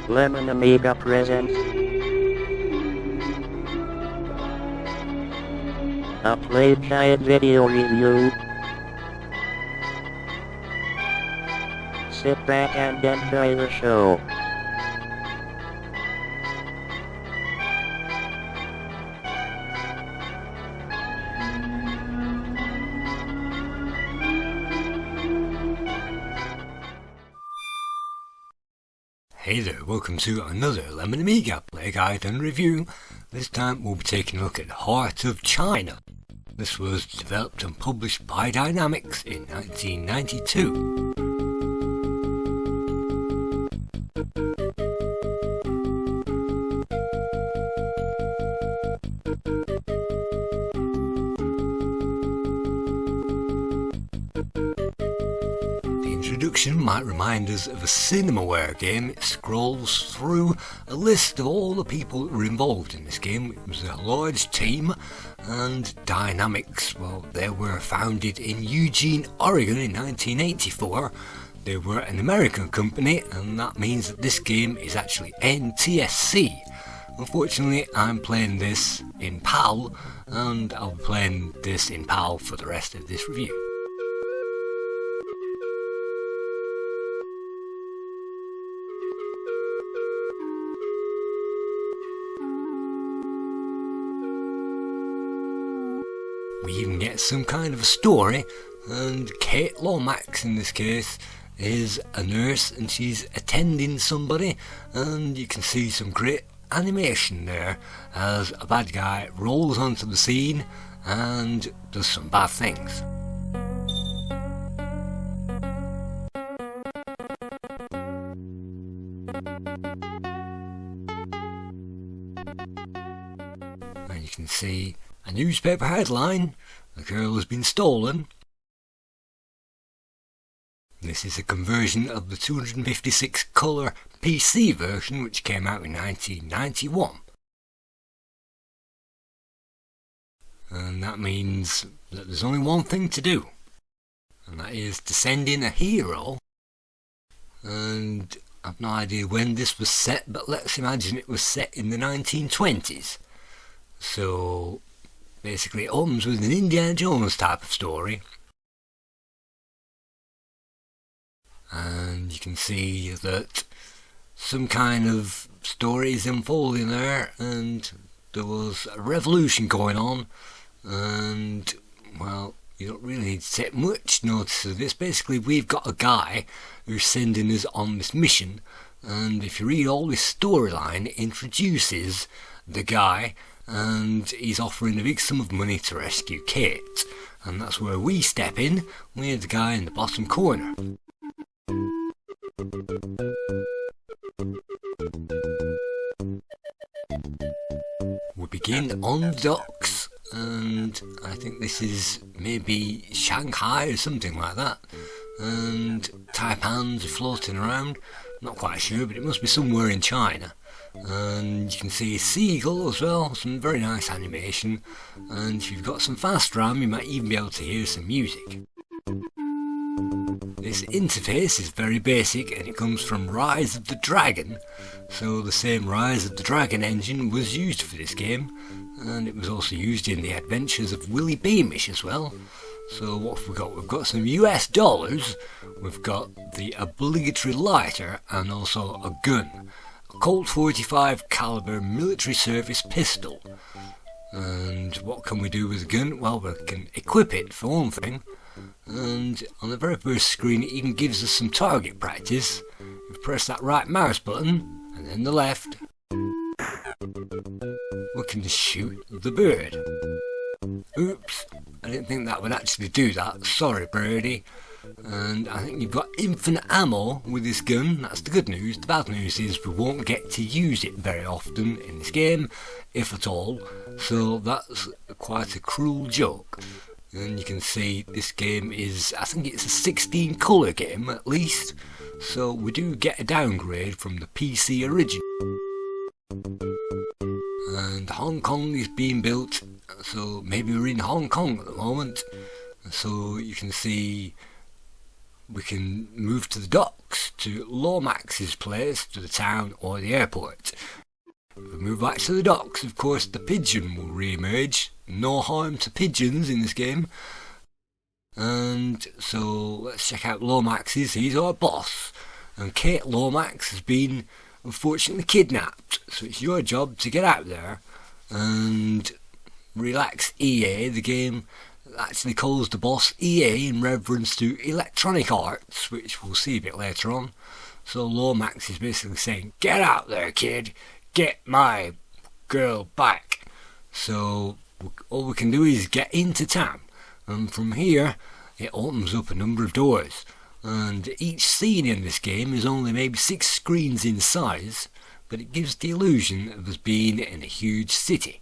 Lemon Amiga presents a Playguide video review. Sit back and enjoy the show. Hey there, welcome to another Lemon Amiga Playguide and review. This time we'll be taking a look at Heart of China. This was developed and published by Dynamix in 1992. Introduction might remind us of a cinemaware game. It scrolls through a list of all the people that were involved in this game. It was a large team, and Dynamix, well, they were founded in Eugene, Oregon in 1984. They were an American company, and that means that this game is actually NTSC. Unfortunately, I'm playing this in PAL, and I'll be playing this in PAL for the rest of this review. We even get some kind of a story, and Kate Lomax in this case is a nurse and she's attending somebody, and you can see some great animation there as a bad guy rolls onto the scene and does some bad things. And you can see a newspaper headline: "The girl has been stolen." This is a conversion of the 256 colour PC version, which came out in 1991. And that means that there's only one thing to do, and that is to send in a hero. And I've no idea when this was set, but let's imagine it was set in the 1920s. So basically it opens with an Indiana Jones type of story, and you can see that some kind of story is unfolding there, and there was a revolution going on, and well, you don't really need to take much notice of this. Basically we've got a guy who's sending us on this mission, and if you read all this storyline, it introduces the guy, and he's offering a big sum of money to rescue Kate, and that's where we step in. We're the guy in the bottom corner. We begin on the docks, and I think this is maybe Shanghai or something like that, and taipans are floating around. Not quite sure, but it must be somewhere in China. And you can see a seagull as well, some very nice animation, and if you've got some fast RAM you might even be able to hear some music. This interface is very basic, and it comes from Rise of the Dragon, so the same Rise of the Dragon engine was used for this game, and it was also used in the adventures of Willie Beamish as well. So what have we got? We've got some US dollars, we've got the obligatory lighter, and also a gun. A Colt 45 caliber military service pistol. And what can we do with the gun? Well, we can equip it for one thing, and on the very first screen it even gives us some target practice. You press that right mouse button and then the left, we can just shoot the bird. Oops, I didn't think that would actually do that, sorry birdie. And I think you've got infinite ammo with this gun. That's the good news. The bad news is we won't get to use it very often in this game, if at all, so that's quite a cruel joke. And you can see this game is, I think it's a 16 colour game at least, so we do get a downgrade from the PC original. And Hong Kong is being built, so maybe we're in Hong Kong at the moment. So you can see we can move to the docks, to Lomax's place, to the town or the airport. If we move back to the docks, of course the pigeon will re-emerge. No harm to pigeons in this game. And so let's check out Lomax's. He's our boss. And Kate Lomax has been unfortunately kidnapped. So it's your job to get out there and relax EA. The game actually calls the boss EA in reference to Electronic Arts, which we'll see a bit later on. So Lomax is basically saying, get out there, kid. Get my girl back. So all we can do is get into town. And from here, it opens up a number of doors. And each scene in this game is only maybe 6 screens in size, but it gives the illusion of us being in a huge city.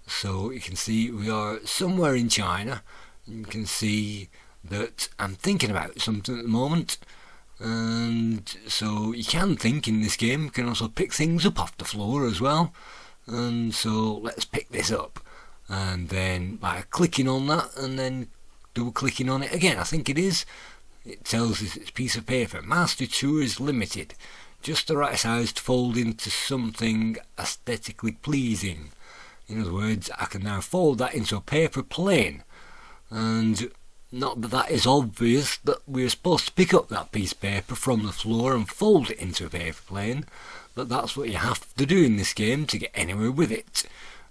So you can see we are somewhere in China. You can see that I'm thinking about something at the moment. And so you can think in this game. You can also pick things up off the floor as well. And so let's pick this up. And then by clicking on that and then double clicking on it again, I think it is, it tells us it's a piece of paper. Master Tours Limited. Just the right size to fold into something aesthetically pleasing. In other words, I can now fold that into a paper plane. And not that that is obvious that we're supposed to pick up that piece of paper from the floor and fold it into a paper plane, but that's what you have to do in this game to get anywhere with it.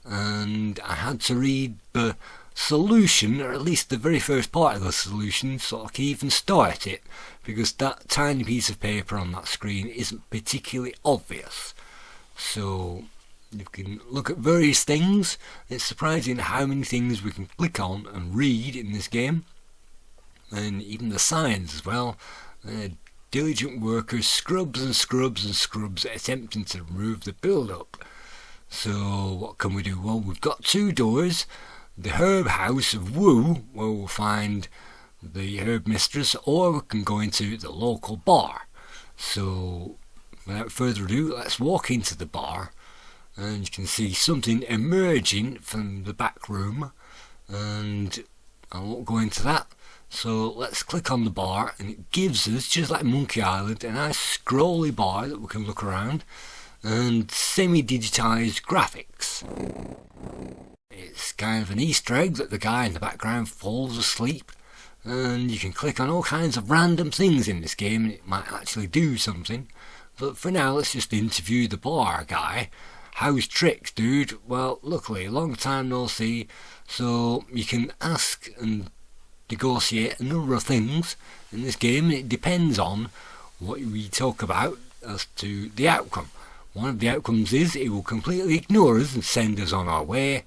And I had to read the solution, or at least the very first part of the solution, so I can even start it, because that tiny piece of paper on that screen isn't particularly obvious. So you can look at various things. It's surprising how many things we can click on and read in this game. And even the signs as well. Diligent workers, scrubs and scrubs and scrubs attempting to remove the build-up. So what can we do? Well, we've got 2 doors. The herb house of Wu, where we'll find the herb mistress, or we can go into the local bar. So without further ado, let's walk into the bar. And you can see something emerging from the back room. And I won't go into that. So let's click on the bar, and it gives us, just like Monkey Island, a nice scrolly bar that we can look around, and semi-digitized graphics. It's kind of an Easter egg that the guy in the background falls asleep, and you can click on all kinds of random things in this game and it might actually do something. But for now, let's just interview the bar guy. How's tricks, dude? Well, luckily, long time no see, so you can ask and negotiate a number of things in this game. It depends on what we talk about as to the outcome. One of the outcomes is it will completely ignore us and send us on our way.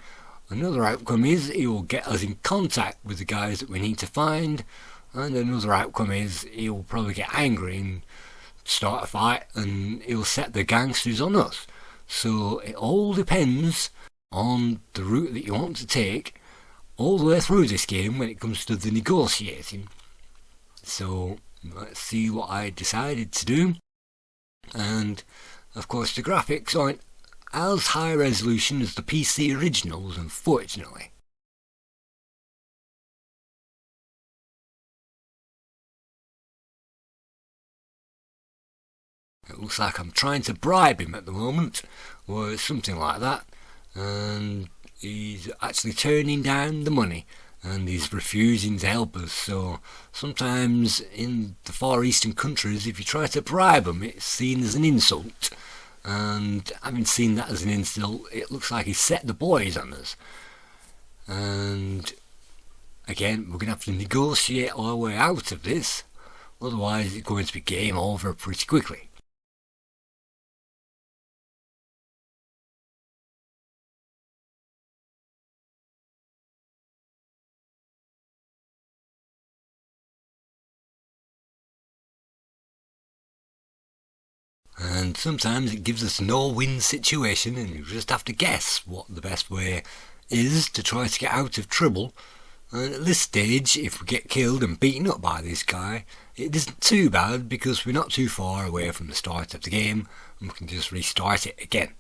Another outcome is it will get us in contact with the guys that we need to find. And another outcome is he will probably get angry and start a fight, and he'll set the gangsters on us. So it all depends on the route that you want to take all the way through this game when it comes to the negotiating. So let's see what I decided to do. And of course the graphics aren't as high resolution as the PC originals, unfortunately. It looks like I'm trying to bribe him at the moment, or something like that, and he's actually turning down the money and he's refusing to help us. So sometimes in the Far Eastern countries, if you try to bribe them, it's seen as an insult, and having seen that as an insult, it looks like he set the boys on us. And again, we're going to have to negotiate our way out of this, otherwise it's going to be game over pretty quickly. And sometimes it gives us a no-win situation, and you just have to guess what the best way is to try to get out of trouble. And at this stage, if we get killed and beaten up by this guy, it isn't too bad because we're not too far away from the start of the game and we can just restart it again.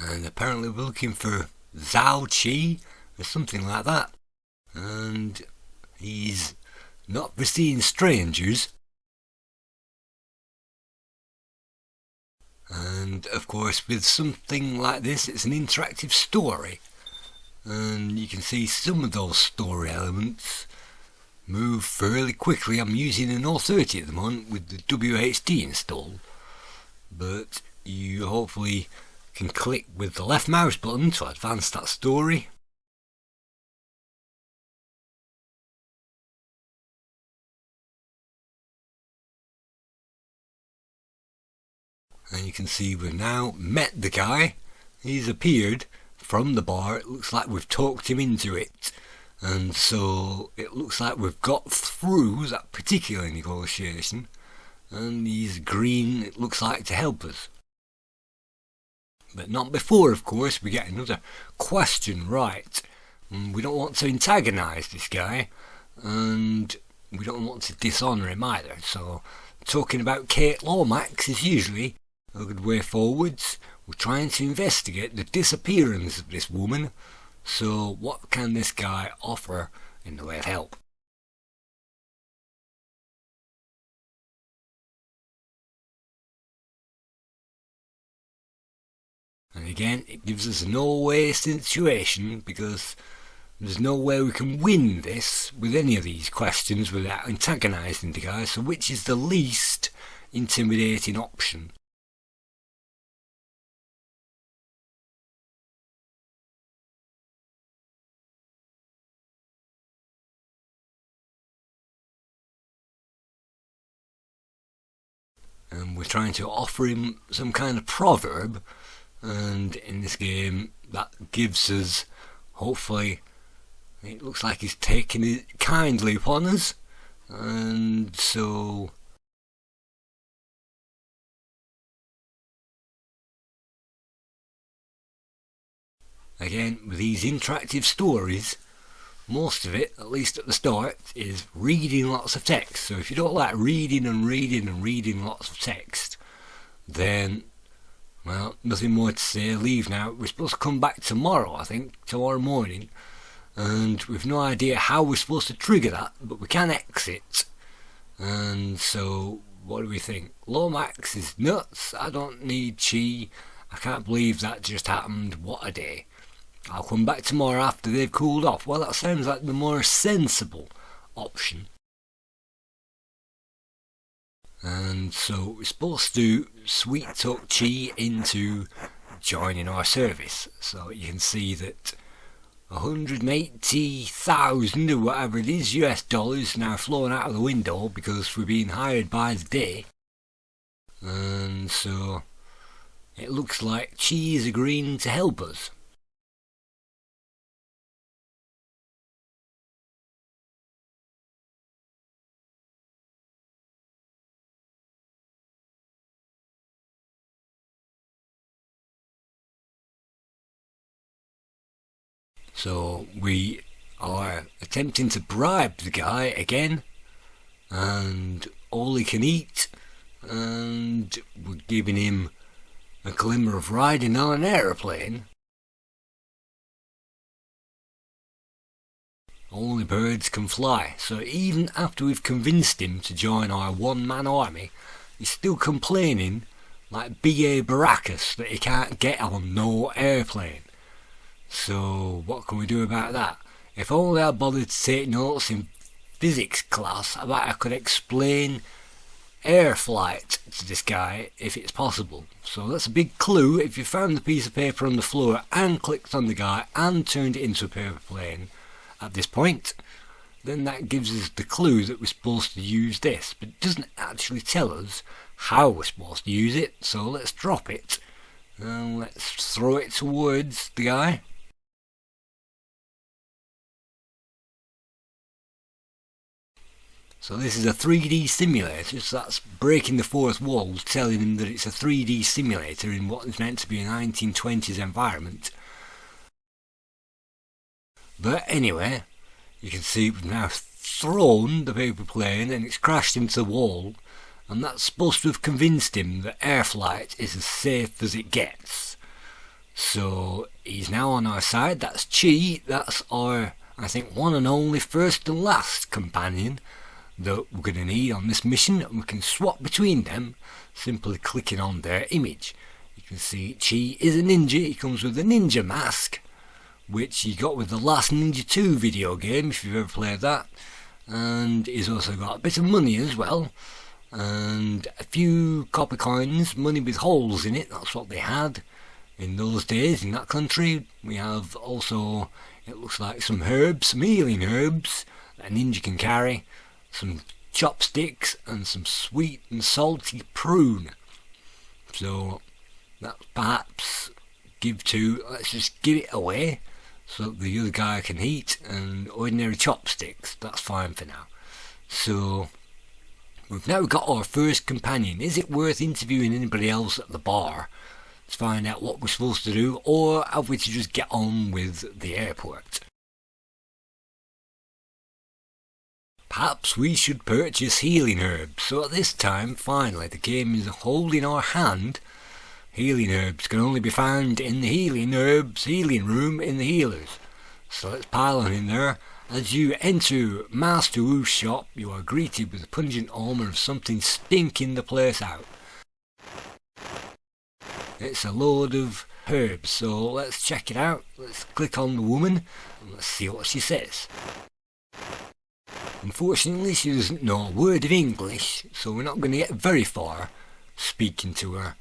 And apparently we're looking for Zhao Qi or something like that. And he's not for seeing strangers. And of course with something like this it's an interactive story. And you can see some of those story elements move fairly quickly. I'm using an R30 at the moment with the WHD installed. But you hopefully can click with the left mouse button to advance that story. And you can see we've now met the guy. He's appeared from the bar. It looks like we've talked him into it. And so it looks like we've got through that particular negotiation. And he's green, it looks like, to help us. But not before, of course, we get another question right. And we don't want to antagonise this guy. And we don't want to dishonour him either. So talking about Kate Lomax is usually a good way forwards. We're trying to investigate the disappearance of this woman. So what can this guy offer in the way of help? And again, it gives us a no-way situation because there's no way we can win this with any of these questions without antagonising the guy. So which is the least intimidating option? And we're trying to offer him some kind of proverb, and in this game that gives us, hopefully, it looks like he's taking it kindly upon us. And so again, with these interactive stories, most of it, at least at the start, is reading lots of text. So if you don't like reading and reading and reading lots of text, then, well, nothing more to say, leave now. We're supposed to come back tomorrow, I think, tomorrow morning, and we've no idea how we're supposed to trigger that, but we can exit. And so, what do we think? Lomax is nuts, I don't need chi, I can't believe that just happened, what a day. I'll come back tomorrow after they've cooled off. Well, that sounds like the more sensible option. And so we're supposed to sweet talk Chi into joining our service. So you can see that 180,000 or whatever it is US dollars now flowing out of the window because we're being hired by the day. And so it looks like Chi is agreeing to help us. So we are attempting to bribe the guy again, and all he can eat, and we're giving him a glimmer of riding on an aeroplane. Only birds can fly. So even after we've convinced him to join our one-man army, he's still complaining like B.A. Baracus that he can't get on no airplane. So what can we do about that? If only I bothered to take notes in physics class, I bet I could explain air flight to this guy if it's possible. So that's a big clue. If you found the piece of paper on the floor and clicked on the guy and turned it into a paper plane at this point, then that gives us the clue that we're supposed to use this, but it doesn't actually tell us how we're supposed to use it. So let's drop it and let's throw it towards the guy. So this is a 3D simulator, so that's breaking the fourth wall, telling him that it's a 3D simulator in what is meant to be a 1920s environment. But anyway, you can see we've now thrown the paper plane and it's crashed into the wall, and that's supposed to have convinced him that air flight is as safe as it gets. So he's now on our side. That's Chi. That's our, I think, one and only first and last companion that we're going to need on this mission, and we can swap between them simply clicking on their image. You can see Chi is a ninja. He comes with a ninja mask, which he got with the last Ninja 2 video game, if you've ever played that. And he's also got a bit of money as well, and a few copper coins, money with holes in it. That's what they had in those days in that country. We have also, it looks like, some herbs, some healing herbs that a ninja can carry, some chopsticks, and some sweet and salty prune. So that's perhaps let's just give it away so that the other guy can eat, and ordinary chopsticks, that's fine for now. So we've now got our first companion. Is it worth interviewing anybody else at the bar to find out what we're supposed to do, or have we to just get on with the airport? Perhaps we should purchase healing herbs. So at this time, finally, the game is holding our hand. Healing herbs can only be found in the healing herbs healing room in the healers. So let's pile on in there. As you enter Master Wu's shop, you are greeted with a pungent odour of something stinking the place out. It's a load of herbs, so let's check it out. Let's click on the woman and let's see what she says. Unfortunately, she doesn't know a word of English, so we're not going to get very far speaking to her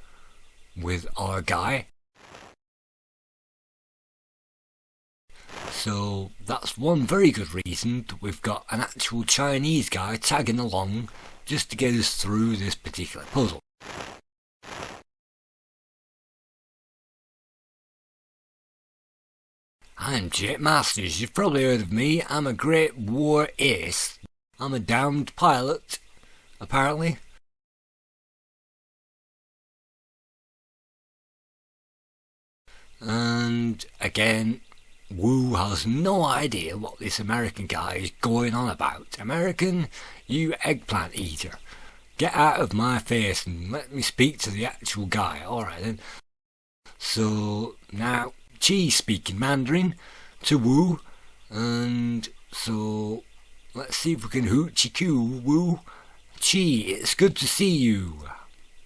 with our guy. So that's one very good reason that we've got an actual Chinese guy tagging along just to get us through this particular puzzle. I'm Jet Masters. You've probably heard of me. I'm a great war ace. I'm a damned pilot, apparently. And again, Wu has no idea what this American guy is going on about. American, you eggplant eater. Get out of my face and let me speak to the actual guy. Alright then. So now Chi speaking Mandarin to Wu, and so let's see if we can hoochie coo Wu. Chi, it's good to see you.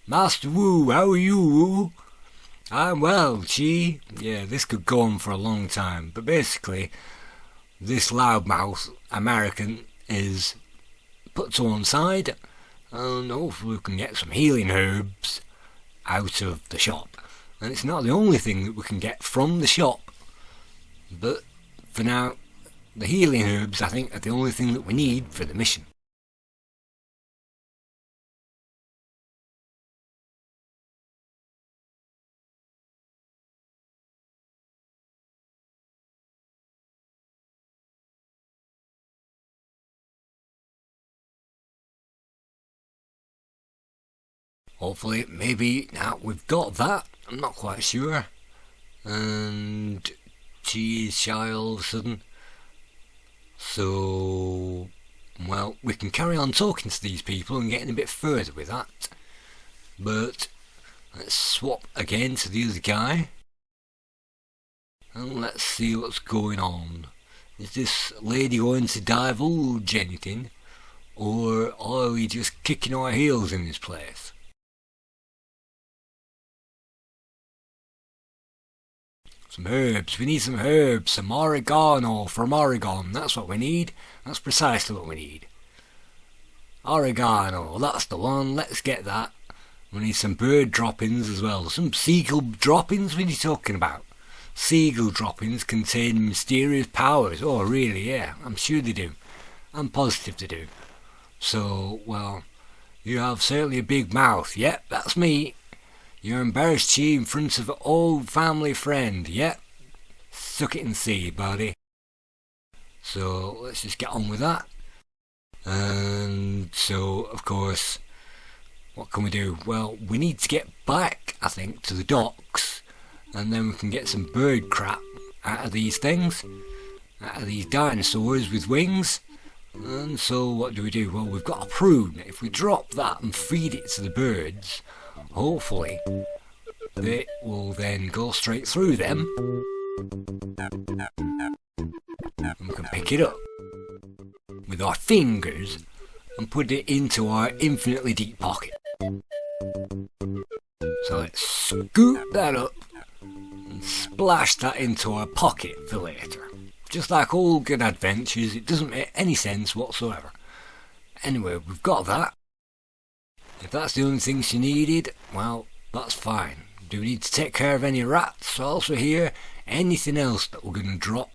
Master Wu, how are you, Wu? I'm well, Chi. Yeah, this could go on for a long time, but basically this loudmouth American is put to one side, and hopefully we can get some healing herbs out of the shop. And it's not the only thing that we can get from the shop, but for now, the healing herbs, I think, are the only thing that we need for the mission. Hopefully, maybe now we've got that. I'm not quite sure. And she's shy all of a sudden. So, well, we can carry on talking to these people and getting a bit further with that. But let's swap again to the other guy. And let's see what's going on. Is this lady going to divulge anything? Or are we just kicking our heels in this place? Some herbs, we need some herbs, some oregano from Oregon, that's what we need, that's precisely what we need. Oregano, that's the one, let's get that. We need some bird droppings as well, some seagull droppings, what are you talking about? Seagull droppings contain mysterious powers, oh really, yeah, I'm sure they do, I'm positive they do. So, well, you have certainly a big mouth, yep, that's me. You're embarrassed, Chi, in front of an old family friend. Yep. Suck it and see, buddy. So, let's just get on with that. And so, of course, what can we do? Well, we need to get back, I think, to the docks. And then we can get some bird crap out of these things. Out of these dinosaurs with wings. And so, what do we do? Well, we've got a prune. If we drop that and feed it to the birds, hopefully they will then go straight through them, and we can pick it up with our fingers and put it into our infinitely deep pocket. So let's scoop that up and splash that into our pocket for later. Just like all good adventures, it doesn't make any sense whatsoever. Anyway, we've got that. If that's the only thing she needed, well, that's fine. Do we need to take care of any rats also here? Anything else that we're going to drop?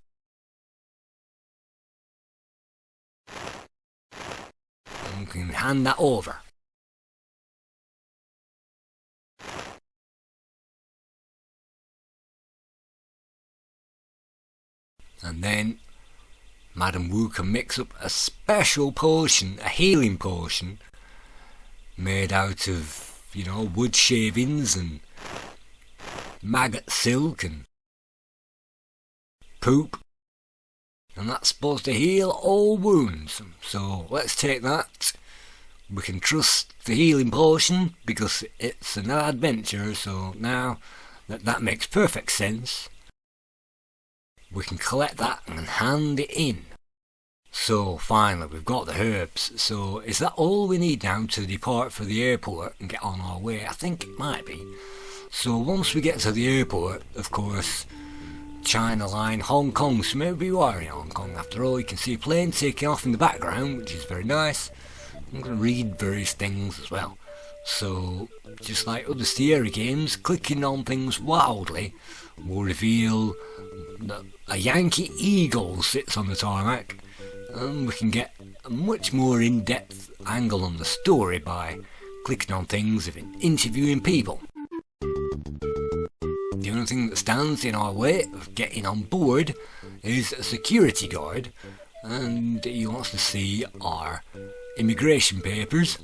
And we can hand that over. And then Madam Wu can mix up a special potion, a healing potion, made out of, you know, wood shavings and maggot silk and poop. And that's supposed to heal all wounds. So let's take that. We can trust the healing potion because it's an adventure, so now that makes perfect sense. We can collect that and hand it in. So finally we've got the herbs. So is that all we need now to depart for the airport and get on our way? I think it might be. So once we get to the airport, of course, China Line, Hong Kong, so maybe we are in Hong Kong after all. You can see a plane taking off in the background, which is very nice. I'm going to read various things as well. So just like other Sierra games, clicking on things wildly will reveal that a Yankee Eagle sits on the tarmac, and we can get a much more in-depth angle on the story by clicking on things and interviewing people. The only thing that stands in our way of getting on board is a security guard, and he wants to see our immigration papers,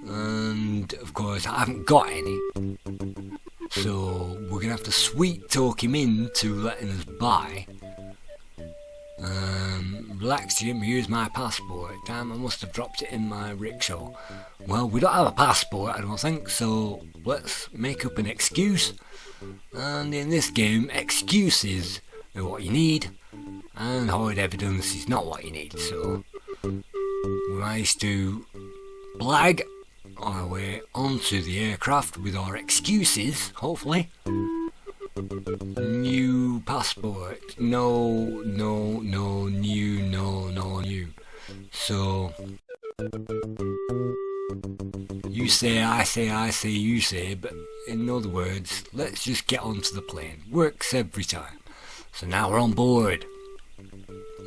and of course I haven't got any, so we're gonna have to sweet talk him into letting us by. Relax Jim, here's my passport. Damn, I must have dropped it in my rickshaw. Well, we don't have a passport, I don't think, so let's make up an excuse. And in this game, excuses are what you need, and hard evidence is not what you need, so we managed to blag our way onto the aircraft with our excuses, hopefully. New passport, no, new. So, you say, I say, you say, but in other words, let's just get onto the plane. Works every time. So now we're on board.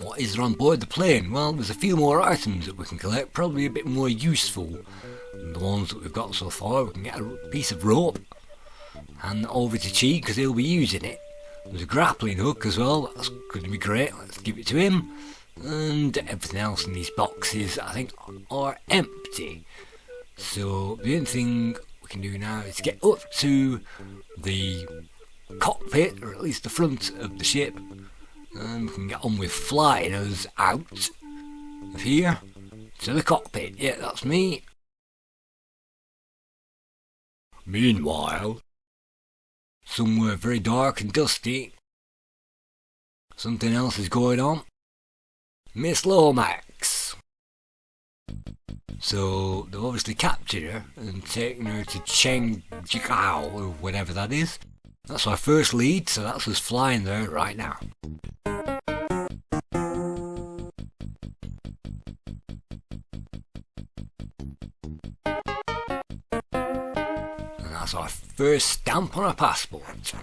What is there on board the plane? Well, there's a few more items that we can collect, probably a bit more useful than the ones that we've got so far. We can get a piece of rope, hand that over to Chi because he'll be using it. There's a grappling hook as well, that's going to be great, let's give it to him. And everything else in these boxes, I think, are empty. So the only thing we can do now is get up to the cockpit, or at least the front of the ship, and we can get on with flying us out of here to the cockpit. Yeah, that's me. Meanwhile, somewhere very dark and dusty, something else is going on. Miss Lomax. So they've obviously captured her and taken her to Shanghai or whatever that is. That's our first lead, so that's us flying there right now. And that's our first stamp on our passport.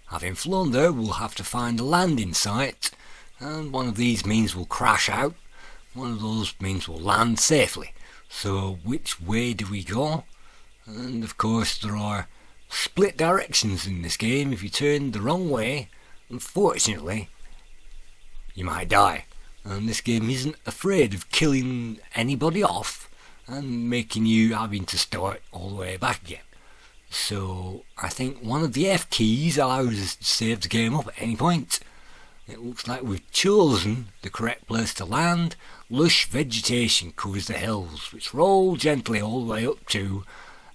Having flown there, we'll have to find a landing site, and one of these means we'll crash out, one of those means we'll land safely. So which way do we go? And of course there are split directions in this game. If you turn the wrong way, unfortunately, you might die. And this game isn't afraid of killing anybody off and making you having to start all the way back again. So I think one of the F keys allows us to save the game up at any point, It looks like we've chosen the correct place to land. Lush vegetation covers the hills, which roll gently all the way up to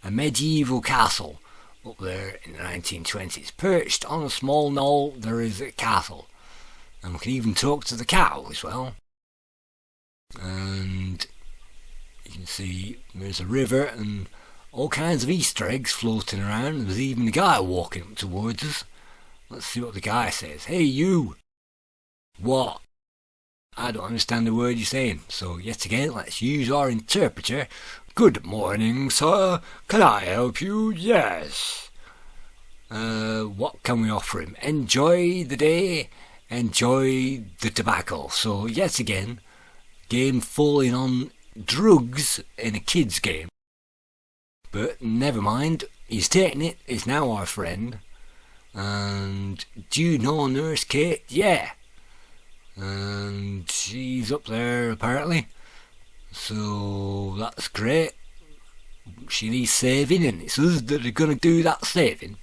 a medieval castle up there in the 1920s. Perched on a small knoll, there is a castle. And we can even talk to the cow as well. And you can see there's a river and all kinds of Easter eggs floating around. There's even a guy walking up towards us. Let's see what the guy says. Hey you! What? I don't understand the word you're saying. So yet again, let's use our interpreter. Good morning, sir. Can I help you? Yes. What can we offer him? Enjoy the day. Enjoy the tobacco. So yet again, game falling on drugs in a kid's game. But never mind, he's taking it, he's now our friend. And do you know Nurse Kate? Yeah. And she's up there apparently. So that's great. She needs saving, and it's us that are going to do that saving.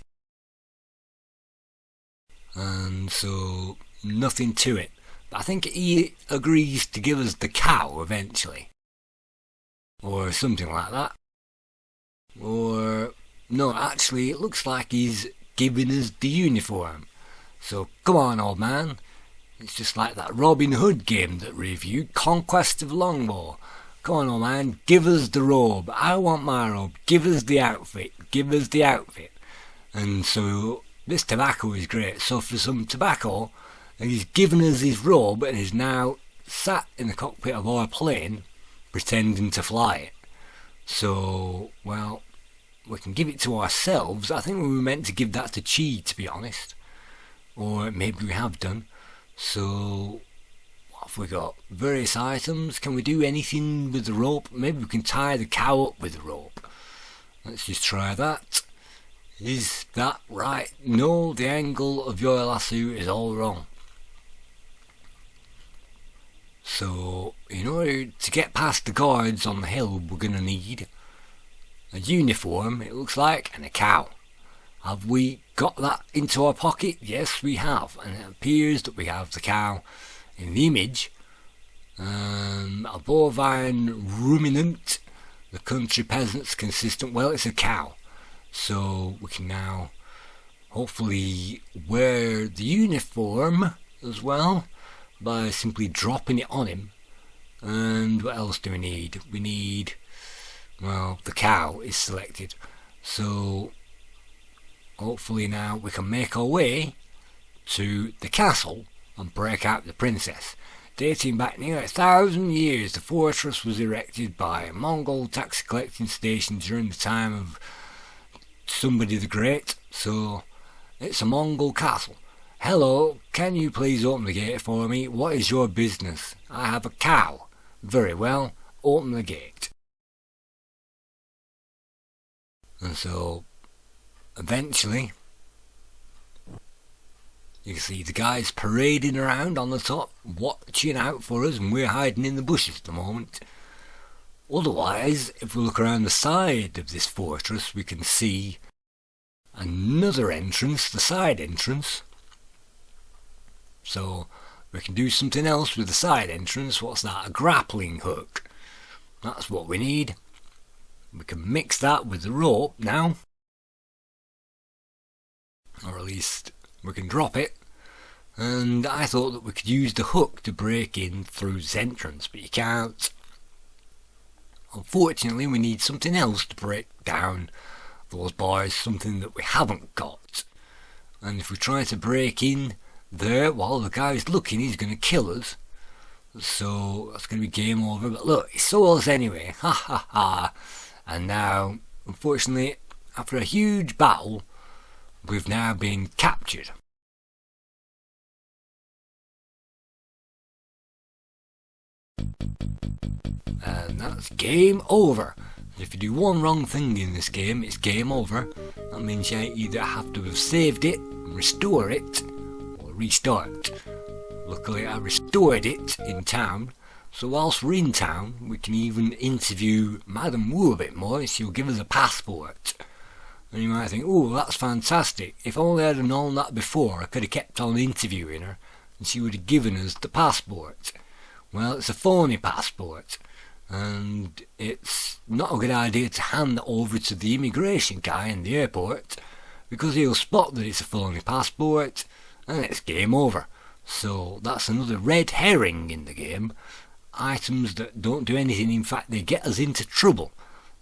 And so nothing to it. But I think he agrees to give us the cow eventually. Or something like that. Or no, actually it looks like he's giving us the uniform. So come on, old man. It's just like that Robin Hood game that we reviewed, Conquest of Longbow. Come on, old man, give us the robe. I want my robe. Give us the outfit. Give us the outfit. And so this tobacco is great. So for some tobacco, he's given us his robe and is now sat in the cockpit of our plane pretending to fly it. So, well, we can give it to ourselves. I think we were meant to give that to Chi, to be honest. Or maybe we have done. So, what have we got? Various items. Can we do anything with the rope? Maybe we can tie the cow up with the rope. Let's just try that. Is that right? No, the angle of your lasso is all wrong. So, in order to get past the guards on the hill, we're going to need a uniform, it looks like, and a cow. Have we got that into our pocket? Yes, we have. And it appears that we have the cow in the image. A bovine ruminant, the country peasants consistent. Well, it's a cow. So we can now hopefully wear the uniform as well by simply dropping it on him. And what else do we need? We need, well, the cow is selected. So hopefully now we can make our way to the castle and break out the princess. Dating back near 1,000 years, the fortress was erected by a Mongol tax collecting station during the time of somebody the Great. So it's a Mongol castle. Hello, can you please open the gate for me? What is your business? I have a cow. Very well, open the gate. And so eventually you can see the guys parading around on the top, watching out for us, and we're hiding in the bushes at the moment. Otherwise, if we look around the side of this fortress, we can see another entrance, the side entrance. So we can do something else with the side entrance. What's that? A grappling hook. That's what we need. We can mix that with the rope now. Or at least we can drop it. And I thought that we could use the hook to break in through this entrance, but you can't. Unfortunately, we need something else to break down those bars, something that we haven't got. And if we try to break in there while the guy's looking, he's going to kill us. So that's going to be game over. But look, he saw us anyway. Ha ha ha. And now, unfortunately, after a huge battle, we've now been captured. And that's game over. If you do one wrong thing in this game, it's game over. That means you either have to have saved it, restore it, or restart. Luckily I restored it in town, so whilst we're in town we can even interview Madame Wu a bit more. She'll give us a passport. And you might think, oh, that's fantastic. If only I'd have known that before, I could have kept on interviewing her. and she would have given us the passport. Well, it's a phony passport, and it's not a good idea to hand that over to the immigration guy in the airport, because he'll spot that it's a phony passport and it's game over. So that's another red herring in the game. Items that don't do anything, in fact they get us into trouble.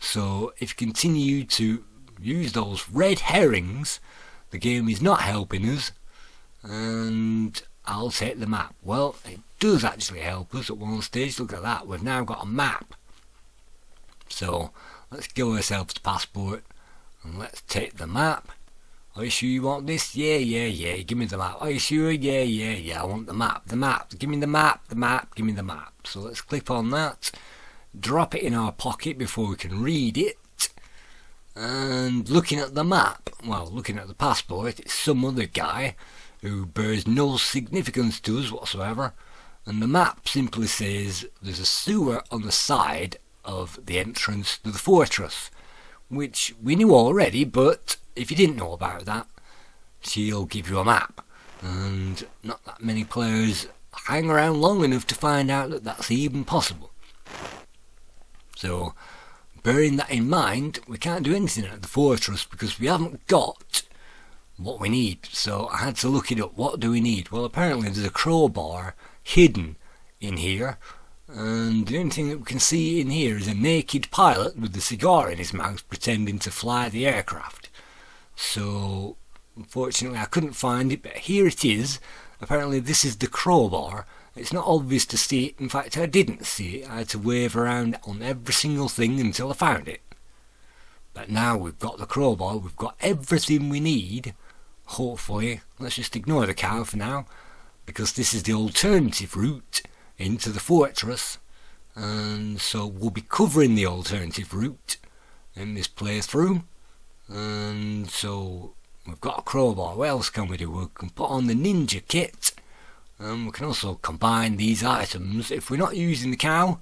So if you continue to use those red herrings, the game is not helping us, and I'll take the map. Well, it does actually help us at one stage. Look at that, we've now got a map. So let's give ourselves the passport and let's take the map. Are you sure you want this? Yeah, give me the map. Are you sure? Yeah, I want the map, give me the map, give me the map. So let's click on that, drop it in our pocket before we can read it. And looking at the map, well, looking at the passport, it's some other guy who bears no significance to us whatsoever, and the map simply says there's a sewer on the side of the entrance to the fortress, which we knew already, but if you didn't know about that, she'll give you a map, and not that many players hang around long enough to find out that that's even possible. So bearing that in mind, we can't do anything at the fortress because we haven't got what we need. So I had to look it up. What do we need? Well, apparently there's a crowbar hidden in here, and the only thing that we can see in here is a naked pilot with a cigar in his mouth pretending to fly the aircraft. So unfortunately I couldn't find it, but here it is. Apparently this is the crowbar. It's not obvious to see it. In fact, I didn't see it. I had to wave around on every single thing until I found it. But now we've got the crowbar, we've got everything we need. Hopefully, let's just ignore the cow for now, because this is the alternative route into the fortress, and so we'll be covering the alternative route in this playthrough. And so we've got a crowbar. What else can we do? We can put on the ninja kit, and we can also combine these items. If we're not using the cow,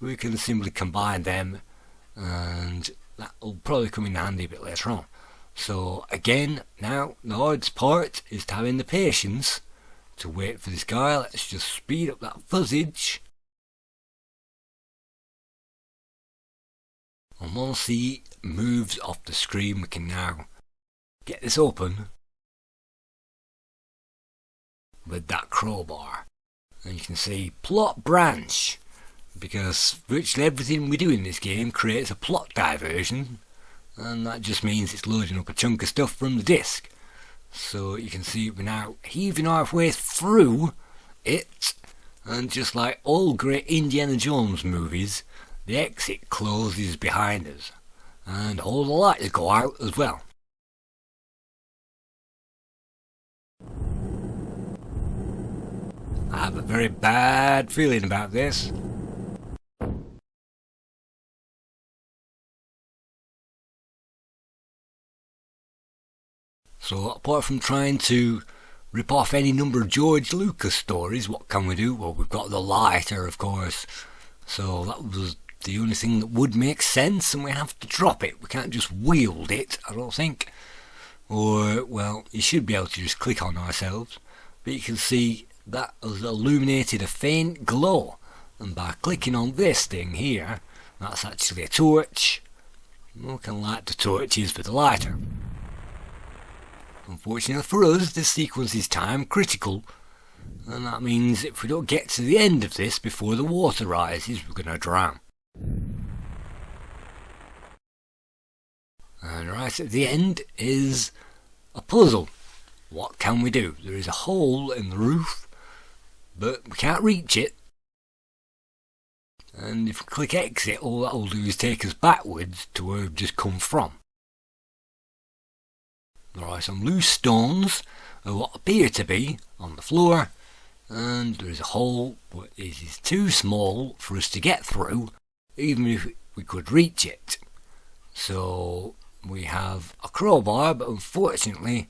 we can simply combine them, and that will probably come in handy a bit later on. So again, now the hardest part is having the patience to wait for this guy. Let's just speed up that fuzzage, and once he moves off the screen, we can now get this open with that crowbar, and you can see plot branch, because virtually everything we do in this game creates a plot diversion, and that just means it's loading up a chunk of stuff from the disk. So you can see we're now heaving our way through it, and just like all great Indiana Jones movies, the exit closes behind us, and all the lights go out as well. I have a very bad feeling about this. So apart from trying to rip off any number of George Lucas stories, what can we do? Well, we've got the lighter, of course, so that was the only thing that would make sense, and we have to drop it. We can't just wield it, I don't think. Or, well, you should be able to just click on ourselves, but you can see that has illuminated a faint glow, and by clicking on this thing here, that's actually a torch. We can light the torches with the lighter. Unfortunately for us, this sequence is time critical, and that means if we don't get to the end of this before the water rises, we're going to drown. And right at the end is a puzzle. What can we do? There is a hole in the roof, but we can't reach it. And if we click exit, all that will do is take us backwards to where we've just come from. There are some loose stones, or what appear to be, on the floor, and there is a hole, but it is too small for us to get through, even if we could reach it. So we have a crowbar, but unfortunately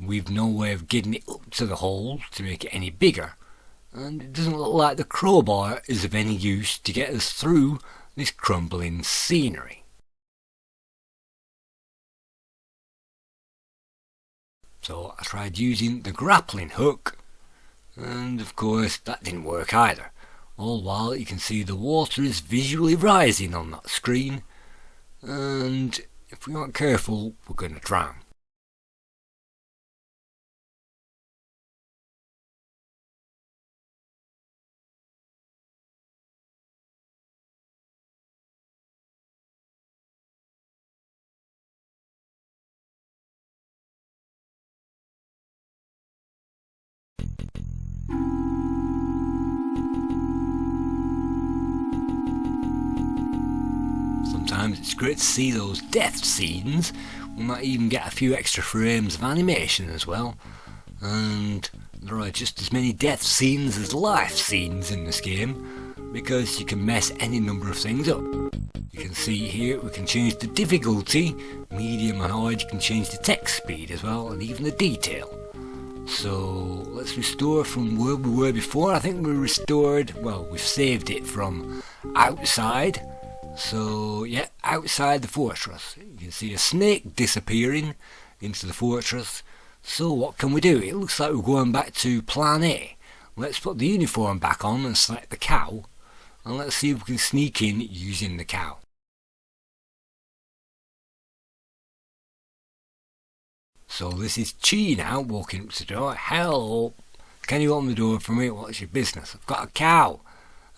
we've no way of getting it up to the hole to make it any bigger, and it doesn't look like the crowbar is of any use to get us through this crumbling scenery. So I tried using the grappling hook, And of course that didn't work either. All while you can see the water is visually rising on that screen, and if we aren't careful we're going to drown. Sometimes it's great to see those death scenes. We might even get a few extra frames of animation as well. And there are just as many death scenes as life scenes in this game, because you can mess any number of things up. You can see here we can change the difficulty, medium and hard. You can change the text speed as well, and even the detail. So let's restore from where we were before. I think we restored, well, we've saved it from outside. So yeah, outside the fortress. You can see a snake disappearing into the fortress. So what can we do? It looks like we're going back to plan A. Let's put the uniform back on and select the cow, and let's see if we can sneak in using the cow. So this is Chi now walking up to the door. Hello, can you open the door for me? What's your business? I've got a cow.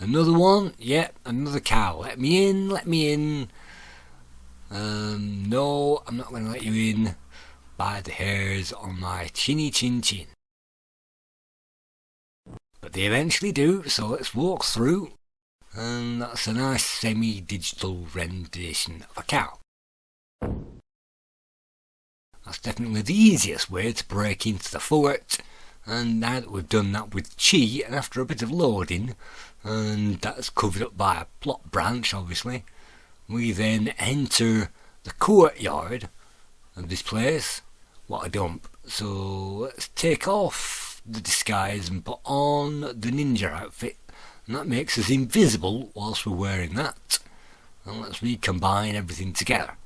Another one? Yep, another cow. Let me in, let me in. No, I'm not going to let you in. By the hairs on my chinny chin chin. But they eventually do, so let's walk through. And that's a nice semi-digital rendition of a cow. That's definitely the easiest way to break into the fort. And now that we've done that with Chi, and after a bit of loading, and that's covered up by a plot branch obviously, we then enter the courtyard of this place. What a dump. So let's take off the disguise and put on the ninja outfit, and that makes us invisible whilst we're wearing that. And let's recombine everything together.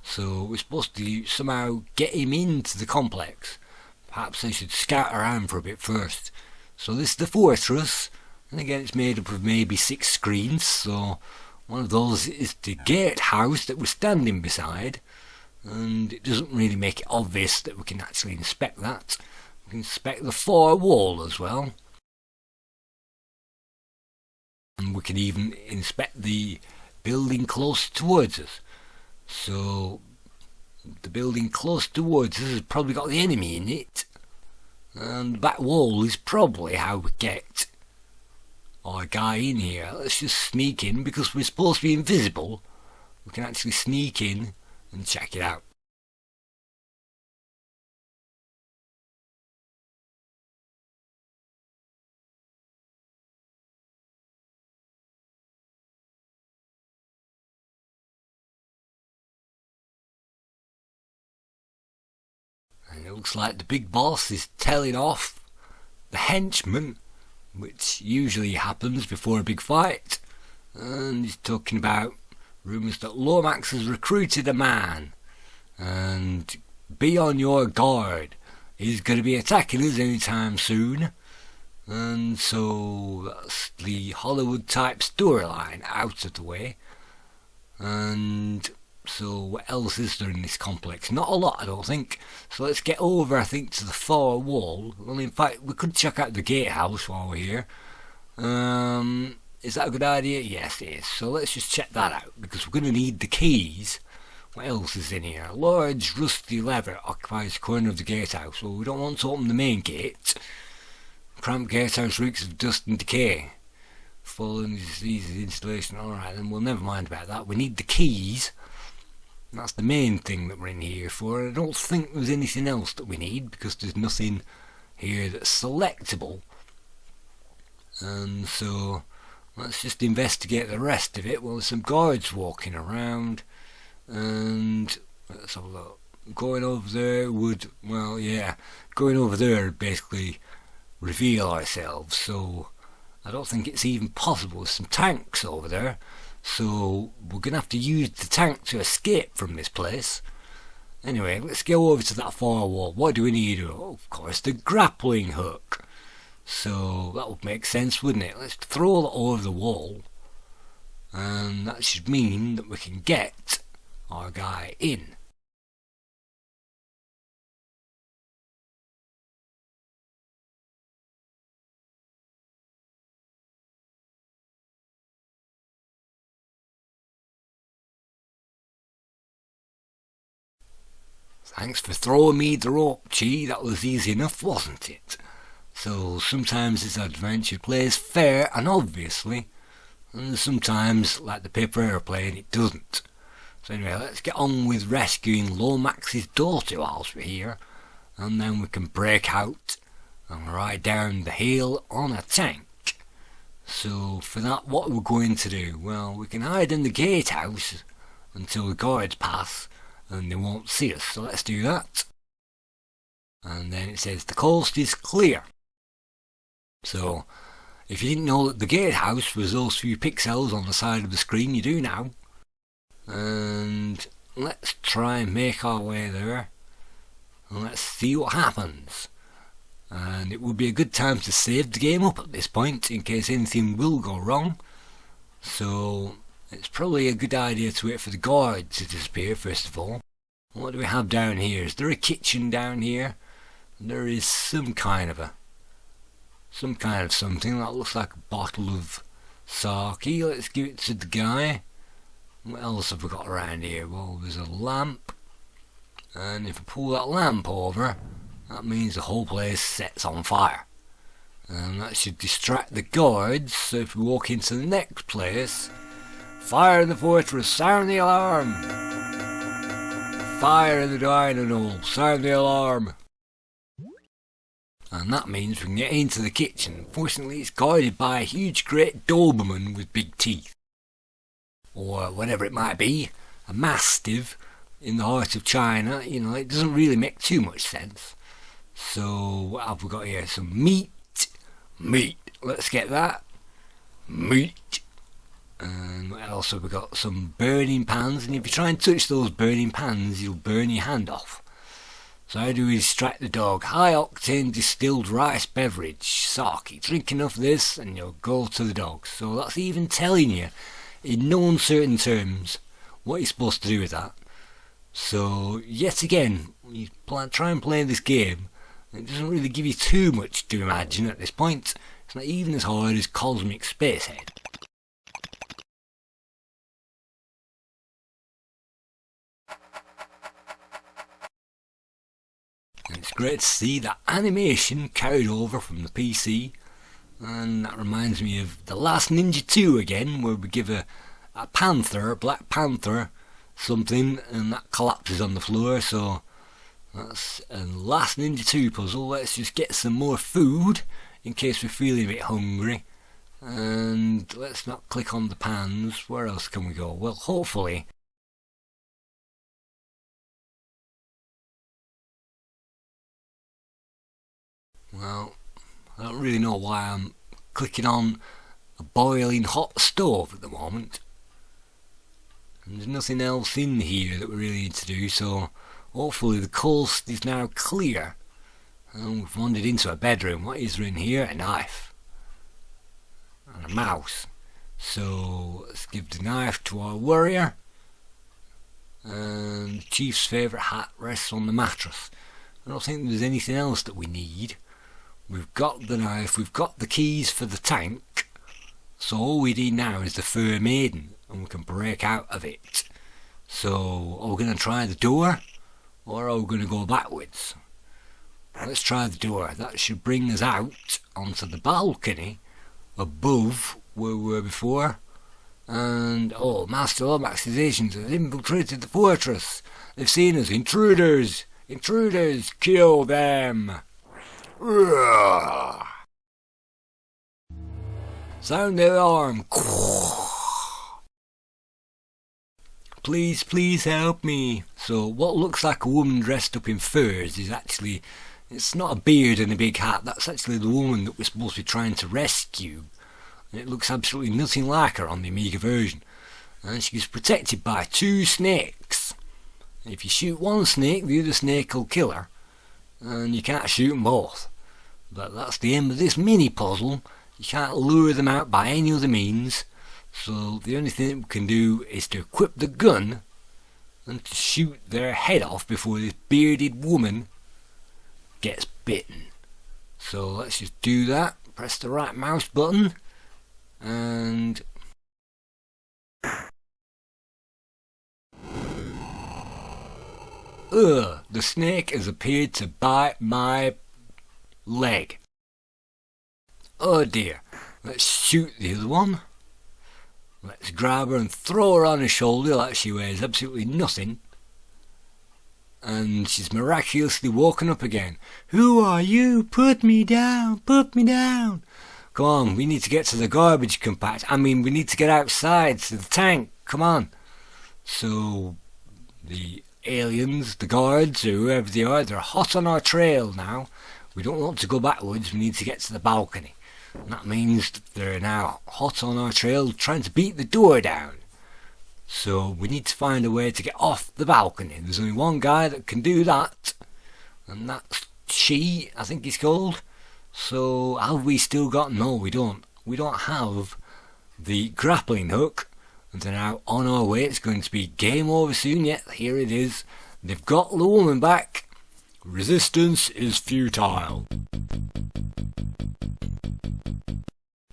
So we're supposed to somehow get him into the complex. Perhaps I should scout around for a bit first. So this is the fortress, and again it's made up of maybe 6 screens. So one of those is the gatehouse that we're standing beside, and it doesn't really make it obvious that we can actually inspect that. We can inspect the far wall as well, and we can even inspect the building close towards us. So the building close towards us has probably got the enemy in it, and the back wall is probably how we get our guy in here. Let's just sneak in, because we're supposed to be invisible. We can actually sneak in and check it out. And it looks like the big boss is telling off the henchmen, which usually happens before a big fight, and he's talking about rumours that Lomax has recruited a man, and be on your guard, he's going to be attacking us anytime soon. And so that's the Hollywood type storyline out of the way. And so what else is there in this complex? Not a lot, I don't think. So let's get over, I think, to the far wall. Well, in fact, we could check out the gatehouse while we're here. Is that a good idea? Yes, it is. So let's just check that out, because we're going to need the keys. What else is in here? A large rusty lever occupies the corner of the gatehouse. Well, we don't want to open the main gate. Cramped gatehouse reeks of dust and decay. Fallen diseases installation. Alright, then we'll never mind about that. We need the keys. That's the main thing that we're in here for. I don't think there's anything else that we need, because there's nothing here that's selectable. And so let's just investigate the rest of it. Well, there's some guards walking around, and let's have a look. Going over there would, well, yeah, going over there would basically reveal ourselves. So I don't think it's even possible. There's some tanks over there. So we're going to have to use the tank to escape from this place. Anyway, let's go over to that far wall. What do we need? Oh, of course, the grappling hook. So that would make sense, wouldn't it? Let's throw that over the wall, and that should mean that we can get our guy in. Thanks for throwing me the rope, Chi. That was easy enough, wasn't it? So sometimes this adventure plays fair and obviously, and sometimes, like the paper airplane, it doesn't. So anyway, let's get on with rescuing Lomax's daughter whilst we're here, and then we can break out and ride down the hill on a tank. So for that, what we're going to do? Well, we can hide in the gatehouse until the guards pass and they won't see us, so let's do that. And then it says the coast is clear. So if you didn't know that the gatehouse was those few pixels on the side of the screen, you do now. And let's try and make our way there, and let's see what happens. And it would be a good time to save the game up at this point in case anything will go wrong. So it's probably a good idea to wait for the guard to disappear first of all. What do we have down here? Is there a kitchen down here? There is some kind of something that looks like a bottle of sake. Let's give it to the guy. What else have we got around here? Well, there's a lamp, and if I pull that lamp over, that means the whole place sets on fire, and that should distract the guards. So if we walk into the next place, fire in the fortress, sound the alarm. Fire in the dining hall, sound the alarm. And that means we can get into the kitchen. Fortunately, it's guarded by a huge great Doberman with big teeth, or whatever it might be, a mastiff in the heart of China. You know, it doesn't really make too much sense. So what have we got here? Some meat. Let's get that. Meat. And what else have we got? Some burning pans, and if you try and touch those burning pans, you'll burn your hand off. So how do we distract the dog? High octane distilled rice beverage, sake. Drink enough of this and you'll go to the dog. So that's even telling you in no uncertain terms what you're supposed to do with that. So yet again, you try and play this game, it doesn't really give you too much to imagine at this point. It's not even as hard as Cosmic Spacehead. And it's great to see that animation carried over from the PC, and that reminds me of The Last Ninja 2 again, where we give a Black Panther, something, and that collapses on the floor. So that's a Last Ninja 2 puzzle. Let's just get some more food in case we're feeling a bit hungry, and let's not click on the pans. Where else can we go? Well, hopefully I don't really know why I'm clicking on a boiling hot stove at the moment. And there's nothing else in here that we really need to do, so hopefully the coast is now clear. And we've wandered into a bedroom. What is there in here? A knife. And a mouse. So let's give the knife to our warrior. And the chief's favourite hat rests on the mattress. I don't think there's anything else that we need. We've got the knife, we've got the keys for the tank, so all we need now is the fur maiden, and we can break out of it. So, are we going to try the door, or are we going to go backwards? Let's try the door. That should bring us out onto the balcony above where we were before. And, oh, Master Lomax's agents have infiltrated the fortress. They've seen us. Intruders! Intruders! Kill them! Sound the alarm. Please help me. So what looks like a woman dressed up in furs is actually, it's not a beard and a big hat. That's actually the woman that we're supposed to be trying to rescue. And it looks absolutely nothing like her on the Amiga version. And she's protected by 2 snakes. If you shoot one snake, the other snake will kill her. And you can't shoot them both. But that's the end of this mini puzzle. You can't lure them out by any other means. So the only thing we can do is to equip the gun and to shoot their head off before this bearded woman gets bitten. So let's just do that. Press the right mouse button and the snake has appeared to bite my leg. Oh dear. Let's shoot the other one. Let's grab her and throw her on her shoulder like she weighs absolutely nothing. And she's miraculously woken up again. Who are you? Put me down, put me down. Come on, we need to get to the garbage compact. We need to get outside to the tank. Come on. So the aliens, the guards, or whoever they are, they're hot on our trail now. We don't want to go backwards, we need to get to the balcony. And that means that they're now hot on our trail trying to beat the door down. So we need to find a way to get off the balcony. There's only one guy that can do that, and that's She, I think he's called. So have we still got... No, we don't. We don't have the grappling hook. And they're now on our way. It's going to be game over soon. Yet here it is. They've got the woman back. Resistance is futile.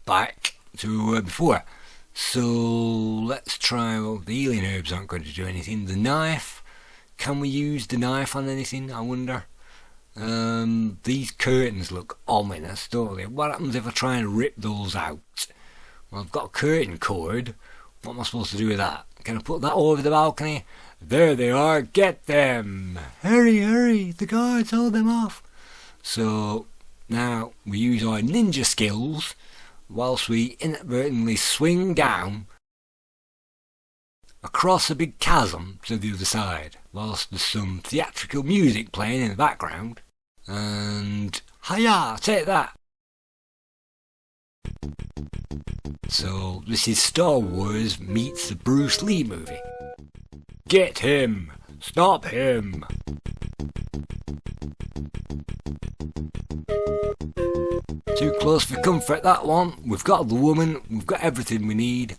Back to before. So let's try. Well, the healing herbs aren't going to do anything. The knife. Can we use the knife on anything? I wonder. These curtains look ominous, don't they? What happens if I try and rip those out? Well, I've got a curtain cord. What am I supposed to do with that? Can I put that over the balcony? There they are. Get them. Hurry, hurry. The guards, hold them off. So now we use our ninja skills whilst we inadvertently swing down across a big chasm to the other side, whilst there's some theatrical music playing in the background. And hiya, take that. So this is Star Wars meets the Bruce Lee movie. Get him! Stop him! Too close for comfort, that one. We've got the woman, we've got everything we need.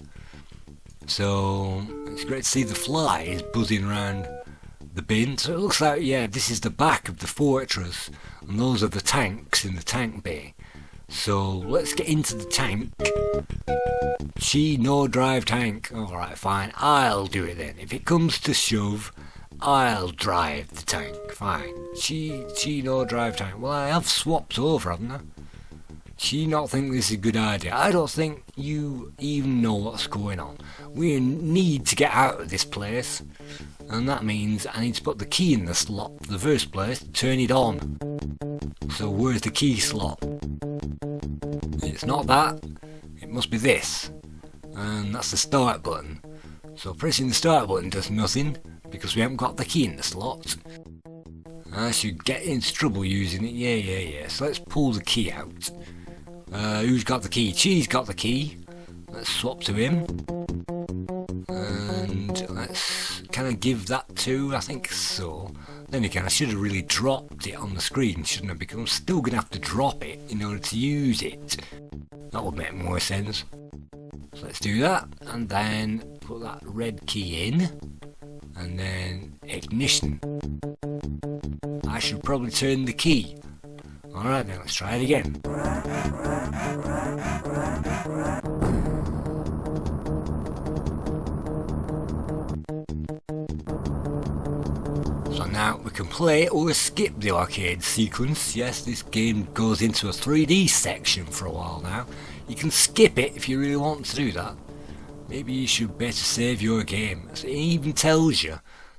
So it's great to see the flies buzzing around the bin. So it looks like, yeah, this is the back of the fortress, and those are the tanks in the tank bay. So let's get into the tank. No drive tank. Alright, fine, I'll do it then. If it comes to shove, I'll drive the tank. Fine. No drive tank. Well, I have swapped over, haven't I? Not think this is a good idea. I don't think you even know what's going on. We need to get out of this place, and that means I need to put the key in the slot in the first place to turn it on. So where's the key slot? It's not that, it must be this, and that's the start button. So pressing the start button does nothing because we haven't got the key in the slot. I should get into trouble using it. Yeah. So let's pull the key out. Who's got the key? Che's got the key. Let's swap to him. And let's kind of give that to, I think so. Then again, I should have really dropped it on the screen, shouldn't I? Because I'm still going to have to drop it in order to use it. That would make more sense. So let's do that. And then put that red key in. And then ignition. I should probably turn the key. Alright then, let's try it again. So now we can play or skip the arcade sequence. Yes, this game goes into a 3D section for a while now. You can skip it if you really want to do that. Maybe you should better save your game. It even tells you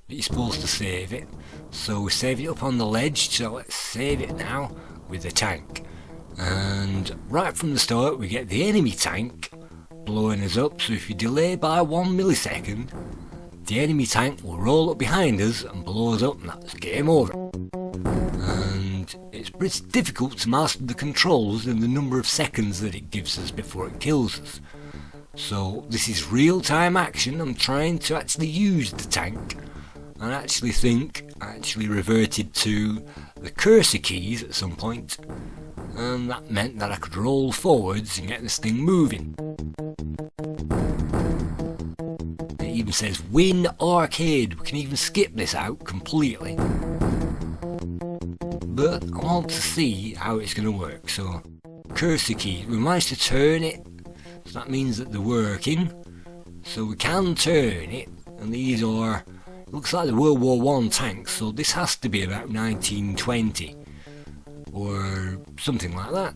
that you're supposed to save it. So we save it up on the ledge, so let's save it now with the tank. And right from the start we get the enemy tank blowing us up, so if you delay by 1 millisecond, the enemy tank will roll up behind us and blow us up, and that's game over. And it's pretty difficult to master the controls and the number of seconds that it gives us before it kills us. So this is real-time action. I'm trying to actually use the tank. I actually think I reverted to the cursor keys at some point. and that meant that I could roll forwards and get this thing moving. It even says Win Arcade. We can even skip this out completely. But I want to see how it's going to work, so cursor key, we managed to turn it, so that means that they're working, so we can turn it, and these are, it looks like the World War I tanks, so this has to be about 1920 or something like that.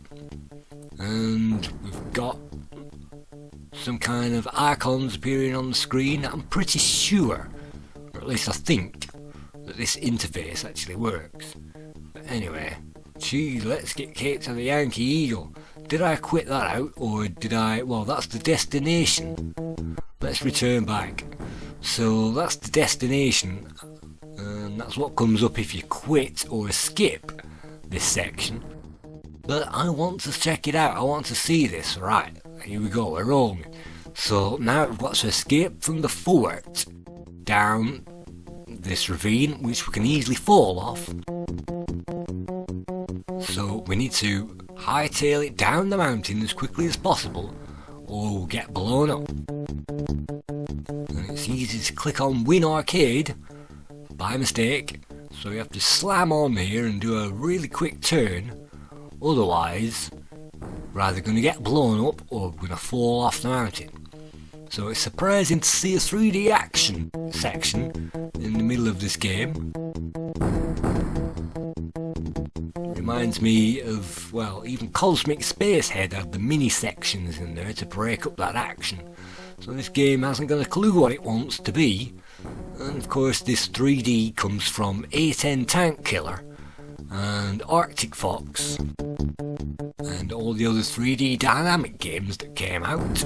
And we've got some kind of icons appearing on the screen. I'm pretty sure, or at least I think, that this interface actually works. But anyway, gee, let's get Kate to the Yankee Eagle. Did I quit that out, or did I? Well, that's the destination. Let's return back. So that's the destination, and that's what comes up if you quit or skip this section. But I want to check it out. I want to see this. Right, here we go, we're rolling. So now we've got to escape from the fort down this ravine, which we can easily fall off. So we need to hightail it down the mountain as quickly as possible, or we'll get blown up. And it's easy to click on Win Arcade by mistake, so you have to slam on here and do a really quick turn. Otherwise, we're either going to get blown up or we're going to fall off the mountain. So it's surprising to see a 3D action section in the middle of this game. Reminds me of, well, even Cosmic Spacehead had the mini sections in there to break up that action. So this game hasn't got a clue what it wants to be. And of course this 3D comes from A10 Tank Killer and Arctic Fox and all the other 3D dynamic games that came out.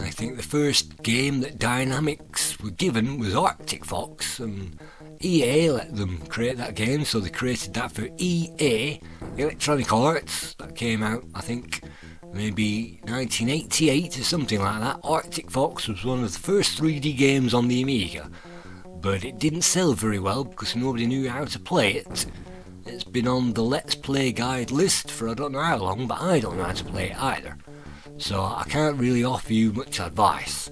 I think the first game that Dynamix were given was Arctic Fox, and EA let them create that game, so they created that for EA, Electronic Arts. That came out, I think, maybe 1988 or something like that. Arctic Fox was one of the first 3D games on the Amiga, but it didn't sell very well because nobody knew how to play it. It's been on the Let's Play guide list for I don't know how long, but I don't know how to play it either. So I can't really offer you much advice,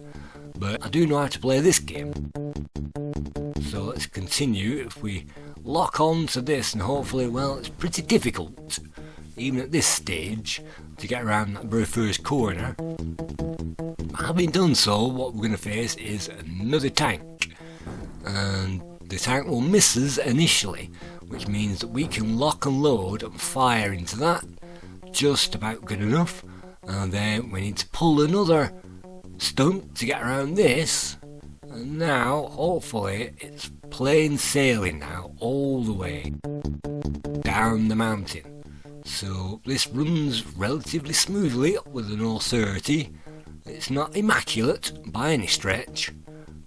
but I do know how to play this game. So let's continue. If we lock on to this, and hopefully, well, it's pretty difficult, even at this stage, to get around that very first corner. Having done so, what we're going to face is another tank, and the tank will miss us initially, which means that we can lock and load and fire into that, just about good enough, and then we need to pull another stunt to get around this, and now hopefully it's plain sailing now all the way down the mountain. So this runs relatively smoothly with an authority. It's not immaculate by any stretch,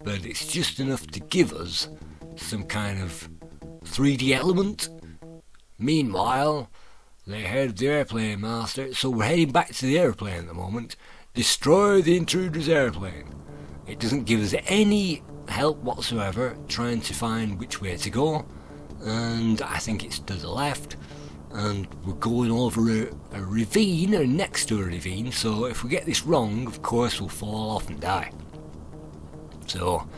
but it's just enough to give us some kind of 3D element. Meanwhile, they head the airplane master, so we're heading back to the airplane at the moment. Destroy the intruder's airplane. It doesn't give us any help whatsoever trying to find which way to go, and I think it's to the left, and we're going over a ravine, or next to a ravine, so if we get this wrong, of course we'll fall off and die. So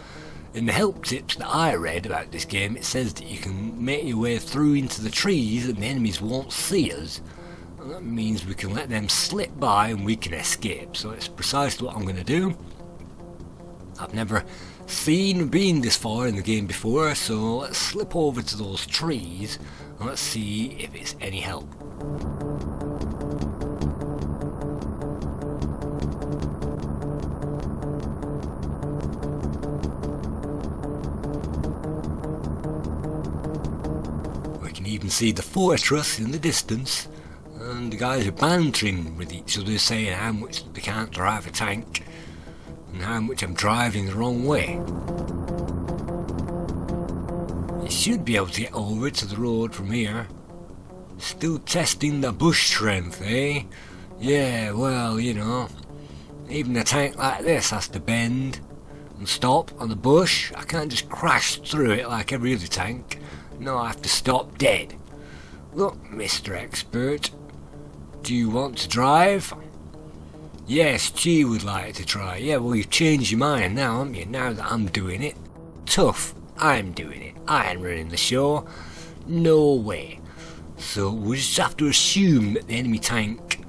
in the help tips that I read about this game, it says that you can make your way through into the trees and the enemies won't see us, and that means we can let them slip by and we can escape. So it's precisely what I'm going to do. I've never seen or been this far in the game before, so let's slip over to those trees and let's see if it's any help. We can even see the fortress in the distance, and the guys are bantering with each other, saying how much they can't drive a tank and how much I'm driving the wrong way. You should be able to get over to the road from here. Still testing the bush strength, eh? Yeah, well, you know, even a tank like this has to bend and stop on the bush. I can't just crash through it like every other tank. Now I have to stop dead. Look, Mr. Expert, do you want to drive? Yes, Chi would like to try. Yeah, well, you've changed your mind now, haven't you? Now that I'm doing it. Tough, I'm doing it. I am running the show. No way. So we'll just have to assume that the enemy tank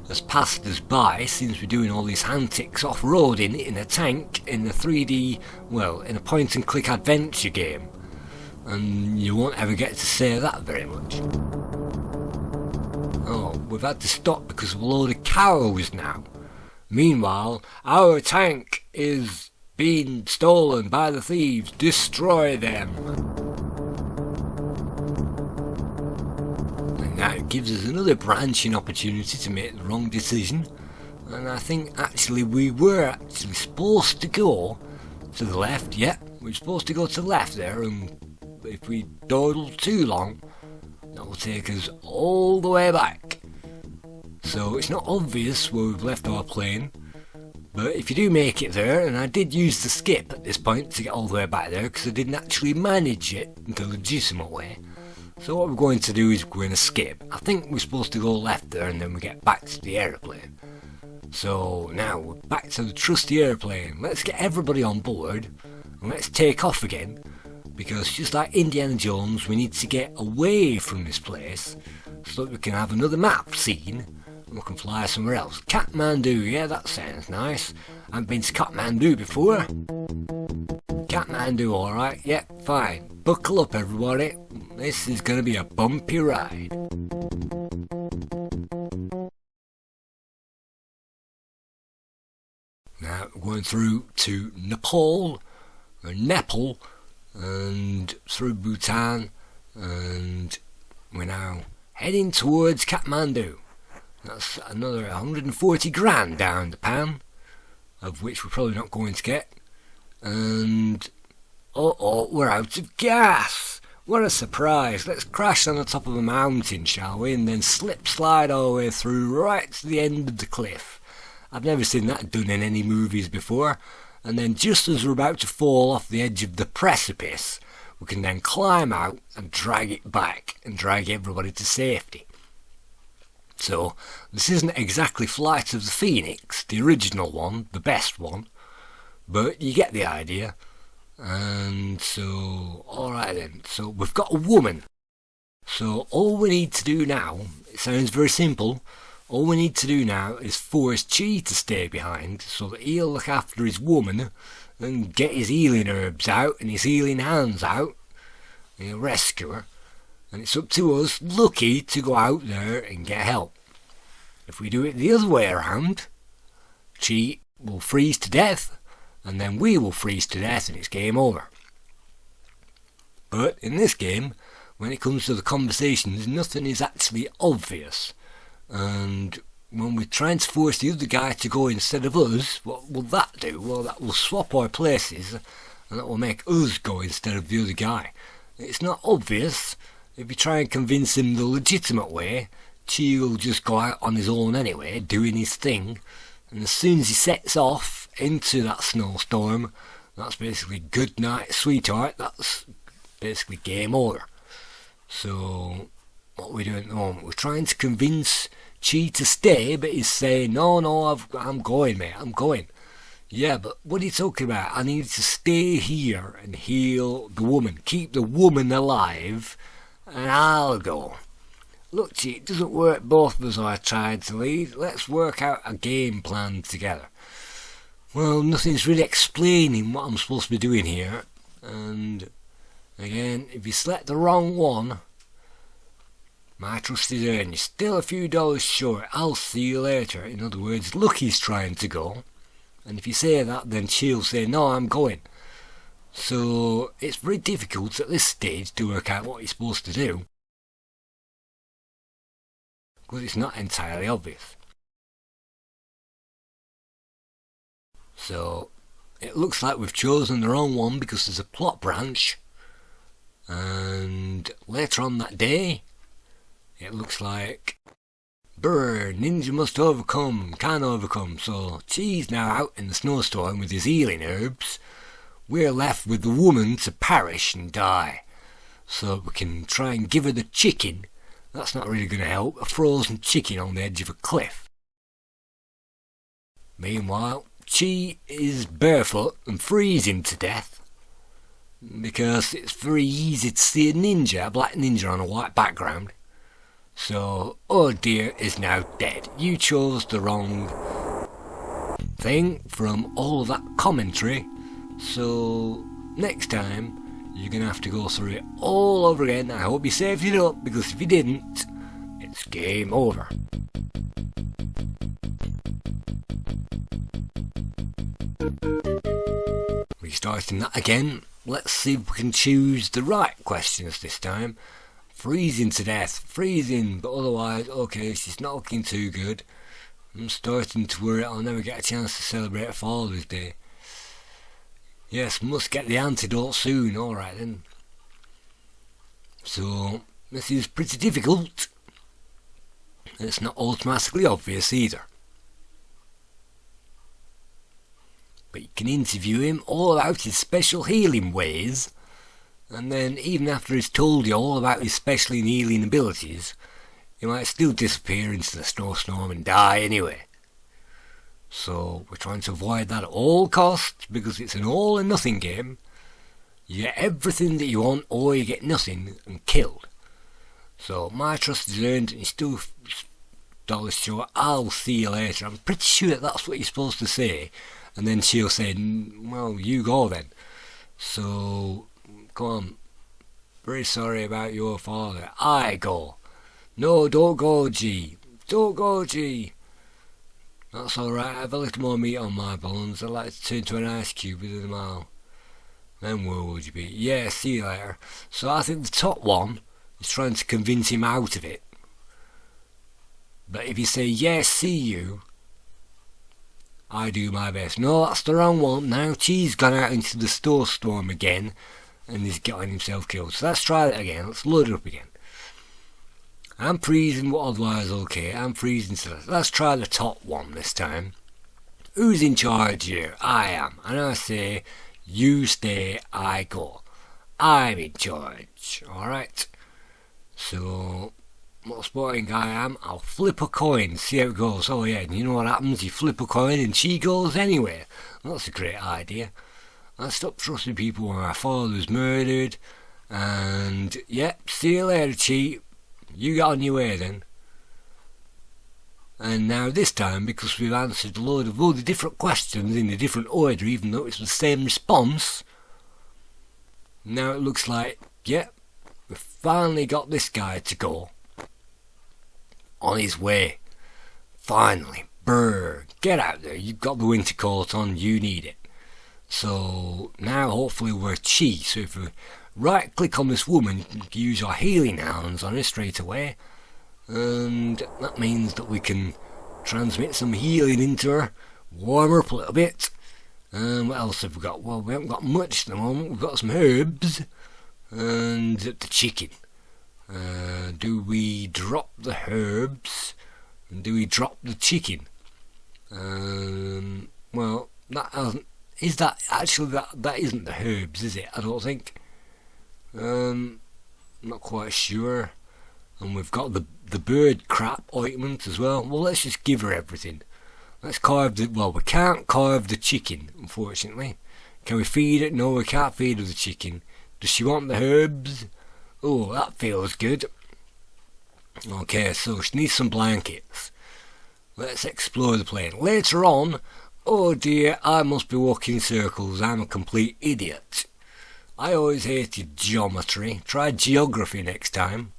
has passed us by, since we're doing all these antics off-roading in a tank in a 3D, well, in a point-and-click adventure game. And you won't ever get to say that very much. Oh, we've had to stop because of a load of cows now. Meanwhile, our tank is being stolen by the thieves. Destroy them. And that gives us another branching opportunity to make the wrong decision. And I think actually we were supposed to go to the left. Yeah, we're supposed to go to the left there, and if we dawdle too long, that will take us all the way back. So it's not obvious where we've left our plane, but if you do make it there, and I did use the skip at this point to get all the way back there because I didn't actually manage it in the legitimate way. So what we're going to do is we're going to skip. I think we're supposed to go left there and then we get back to the aeroplane. So now we're back to the trusty airplane. Let's get everybody on board and let's take off again. Because just like Indiana Jones, we need to get away from this place so that we can have another map scene and we can fly somewhere else. Kathmandu, yeah, that sounds nice. I haven't been to Kathmandu before. Kathmandu, alright, yeah, fine. Buckle up, everybody. This is going to be a bumpy ride. Now we're going through to Nepal, or Nepal, and through Bhutan, and we're now heading towards Kathmandu. That's another 140 grand down the pan, of which we're probably not going to get. And oh, we're out of gas. What a surprise. Let's crash on the top of a mountain, shall we, and then slip slide our way through right to the end of the cliff. I've never seen that done in any movies before. And then just as we're about to fall off the edge of the precipice, we can then climb out and drag it back and drag everybody to safety. So this isn't exactly Flight of the Phoenix, the original one, the best one, but you get the idea. And so, alright then, so we've got a woman. So all we need to do now, it sounds very simple, all we need to do now is force Chi to stay behind so that he'll look after his woman and get his healing herbs out and his healing hands out and he'll rescue her. And it's up to us, Loki, to go out there and get help. If we do it the other way around, Chi will freeze to death and then we will freeze to death and it's game over. But in this game, when it comes to the conversations, nothing is actually obvious. And when we're trying to force the other guy to go instead of us, what will that do? Well, that will swap our places and that will make us go instead of the other guy. It's not obvious. If you try and convince him the legitimate way, Chi will just go out on his own anyway, doing his thing, and as soon as he sets off into that snowstorm, that's basically good night sweetheart, that's basically game over. So what we're doing at the moment, we're trying to convince Chi to stay, but he's saying, no, I'm going, mate, I'm going. Yeah, but what are you talking about? I need to stay here and heal the woman, keep the woman alive, and I'll go. Look, Chi, it doesn't work, both of us are trying to lead. Let's work out a game plan together. Well, nothing's really explaining what I'm supposed to be doing here, and again, if you select the wrong one, my trust is earned. You're still a few dollars short. I'll see you later. In other words, Loki's trying to go. And if you say that, then she'll say, no, I'm going. So it's very difficult at this stage to work out what you're supposed to do, because it's not entirely obvious. So it looks like we've chosen the wrong one because there's a plot branch. And later on that day, it looks like ninja must overcome, can overcome. So Chi's now out in the snowstorm with his healing herbs. We're left with the woman to perish and die. so we can try and give her the chicken. That's not really going to help. A frozen chicken on the edge of a cliff. Meanwhile, Chi is barefoot and freezing to death because it's very easy to see a black ninja on a white background. So, oh dear is now dead. You chose the wrong thing from all of that commentary, so next time you're going to have to go through it all over again. I hope you saved it up, because if you didn't, it's game over. Restarting that again. Let's see if we can choose the right questions this time. Freezing to death. Freezing, but otherwise, okay, she's not looking too good. I'm starting to worry I'll never get a chance to celebrate Father's Day. Yes, must get the antidote soon. Alright then. So, this is pretty difficult. It's not automatically obvious either. But you can interview him all about his special healing ways, and then even after he's told you all about his special healing abilities, he might still disappear into the snowstorm and die anyway. So we're trying to avoid that at all costs, because it's an all or nothing game. You get everything that you want, or you get nothing and killed. So my trust is earned, and you're still $1 short. I'll see you later. I'm pretty sure that's what you're supposed to say. And then she'll say, well, you go then. So, come on. Very sorry about your father. I go. No, don't go, G. Don't go, G. That's alright. I have a little more meat on my bones. I'd like to turn to an ice cube within a mile. Then where would you be? Yeah, see you later. So I think the top one is trying to convince him out of it. But if you say, yes, see you, I do my best. No, that's the wrong one. Now Chi's gone out into the snowstorm again and he's getting himself killed. So let's try that again. Let's load it up again. I'm freezing, but otherwise okay. I'm freezing, so let's try the top one this time. Who's in charge here? I am. And I say, you stay, I go. I'm in charge. Alright. So, what sporting guy I am, I'll flip a coin, see how it goes. Oh yeah, and you know what happens? You flip a coin and she goes anyway. That's a great idea. I stopped trusting people when my father's murdered. And, yep, see you later, Chi. You got on your way then. And now this time, because we've answered a load of different questions in a different order, even though it's the same response, now it looks like, yep, we've finally got this guy to go. On his way. Finally. Brr. Get out there. You've got the winter coat on. You need it. So now hopefully we're Chi. So if we right click on this woman, you can use our healing hands on her straight away. And that means that we can transmit some healing into her. Warm her up a little bit. What else have we got? Well, we haven't got much at the moment. We've got some herbs. And the chicken. Do we drop the herbs and do we drop the chicken? Well, that hasn't. Is that actually that isn't the herbs, is it? I don't think. Not quite sure. And we've got the bird crap ointment as well. Well, let's just give her everything. Let's carve the. Well, we can't carve the chicken, unfortunately. Can we feed it? No, we can't feed her the chicken. Does she want the herbs? Oh, that feels good. Okay, so she needs some blankets. Let's explore the plane. Later on, oh dear, I must be walking in circles. I'm a complete idiot. I always hated geometry. Try geography next time.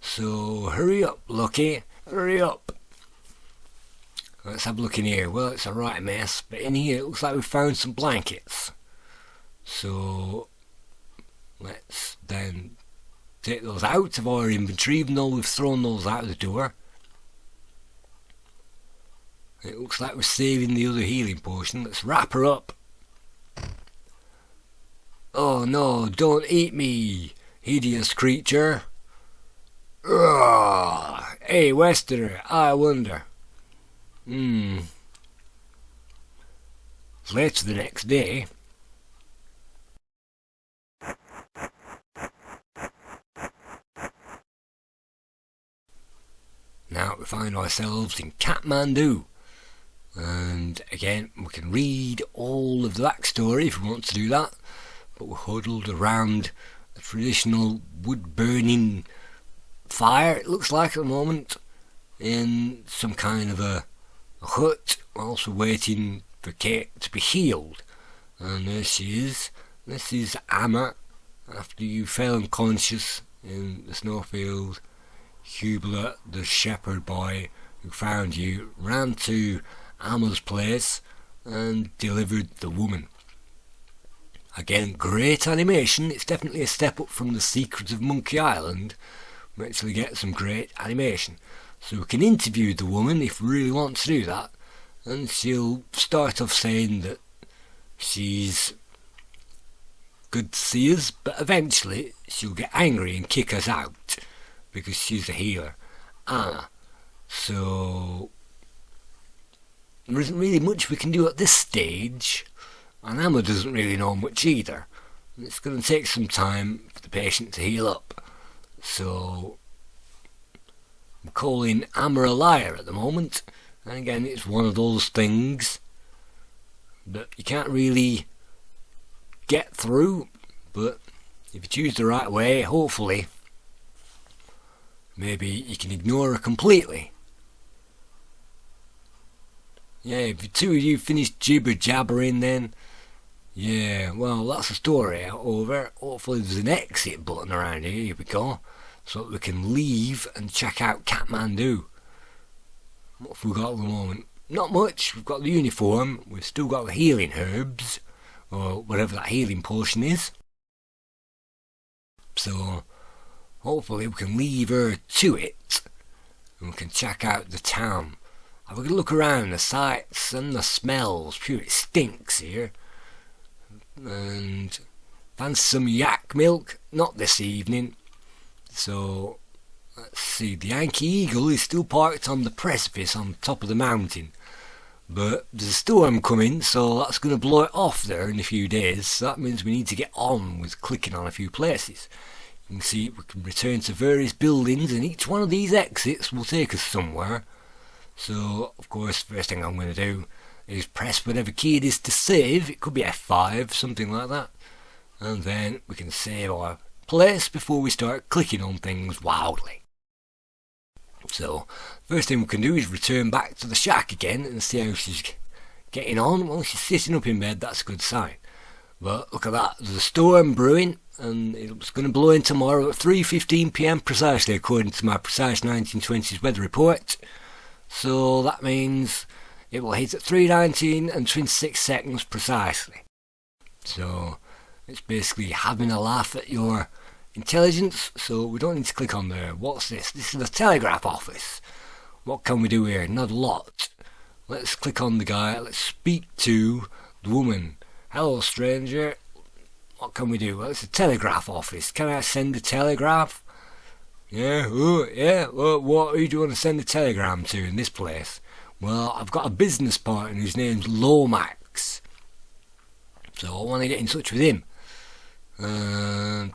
So, hurry up, Loki. Hurry up. Let's have a look in here. Well, it's a right mess, but in here it looks like we found some blankets. So, let's then take those out of our inventory, even though we've thrown those out of the door. It looks like we're saving the other healing potion. Let's wrap her up. Oh no, don't eat me, hideous creature. Ugh. Hey, Westerner, I wonder. It's later the next day. Now we find ourselves in Kathmandu, and again we can read all of the backstory if we want to do that, but we're huddled around a traditional wood burning fire, it looks like at the moment, in some kind of a hut, whilst we're waiting for Kate to be healed. And there she is. This is Amma. After you fell unconscious in the snowfield, Hubler, the shepherd boy who found you, ran to Amma's place and delivered the woman. Again, great animation. It's definitely a step up from The Secrets of Monkey Island. We actually get some great animation. So we can interview the woman if we really want to do that, and she'll start off saying that she's good to see us, but eventually she'll get angry and kick us out because she's a healer, Anna. So there isn't really much we can do at this stage, and Amma doesn't really know much either. And it's going to take some time for the patient to heal up. So I'm calling Amma a liar at the moment, and again it's one of those things that you can't really get through, but if you choose the right way, hopefully maybe you can ignore her completely. Yeah, if the two of you finish jibber jabbering, then yeah, well, that's the story over. Hopefully there's an exit button around here. Here we go, so that we can leave and check out Kathmandu. What have we got at the moment? Not much. We've got the uniform, we've still got the healing herbs, or whatever that healing potion is. So hopefully we can leave her to it, and we can check out the town. Have a good look around the sights and the smells. Phew, it stinks here. And fancy some yak milk? Not this evening. So let's see, the Yankee Eagle is still parked on the precipice on top of the mountain, but there's a storm coming, so that's going to blow it off there in a few days. So that means we need to get on with clicking on a few places. You can see we can return to various buildings, and each one of these exits will take us somewhere. So of course the first thing I'm going to do is press whatever key it is to save. It could be F5, something like that, and then we can save our place before we start clicking on things wildly. So first thing we can do is return back to the shack again and see how she's getting on. Well, she's sitting up in bed, that's a good sign. But look at that, there's a storm brewing, and it's going to blow in tomorrow at 3:15 PM precisely, according to my precise 1920s weather report. So that means it will hit at 3:19 and 26 seconds precisely. So it's basically having a laugh at your intelligence, so we don't need to click on there. What's this? This is the telegraph office. What can we do here? Not a lot. Let's click on the guy. Let's speak to the woman. Hello, stranger. What can we do? Well, it's a telegraph office. Can I send a telegraph? Yeah, oh, yeah. Well, what do you want to send a telegram to in this place? Well, I've got a business partner whose name's Lomax, so I want to get in touch with him.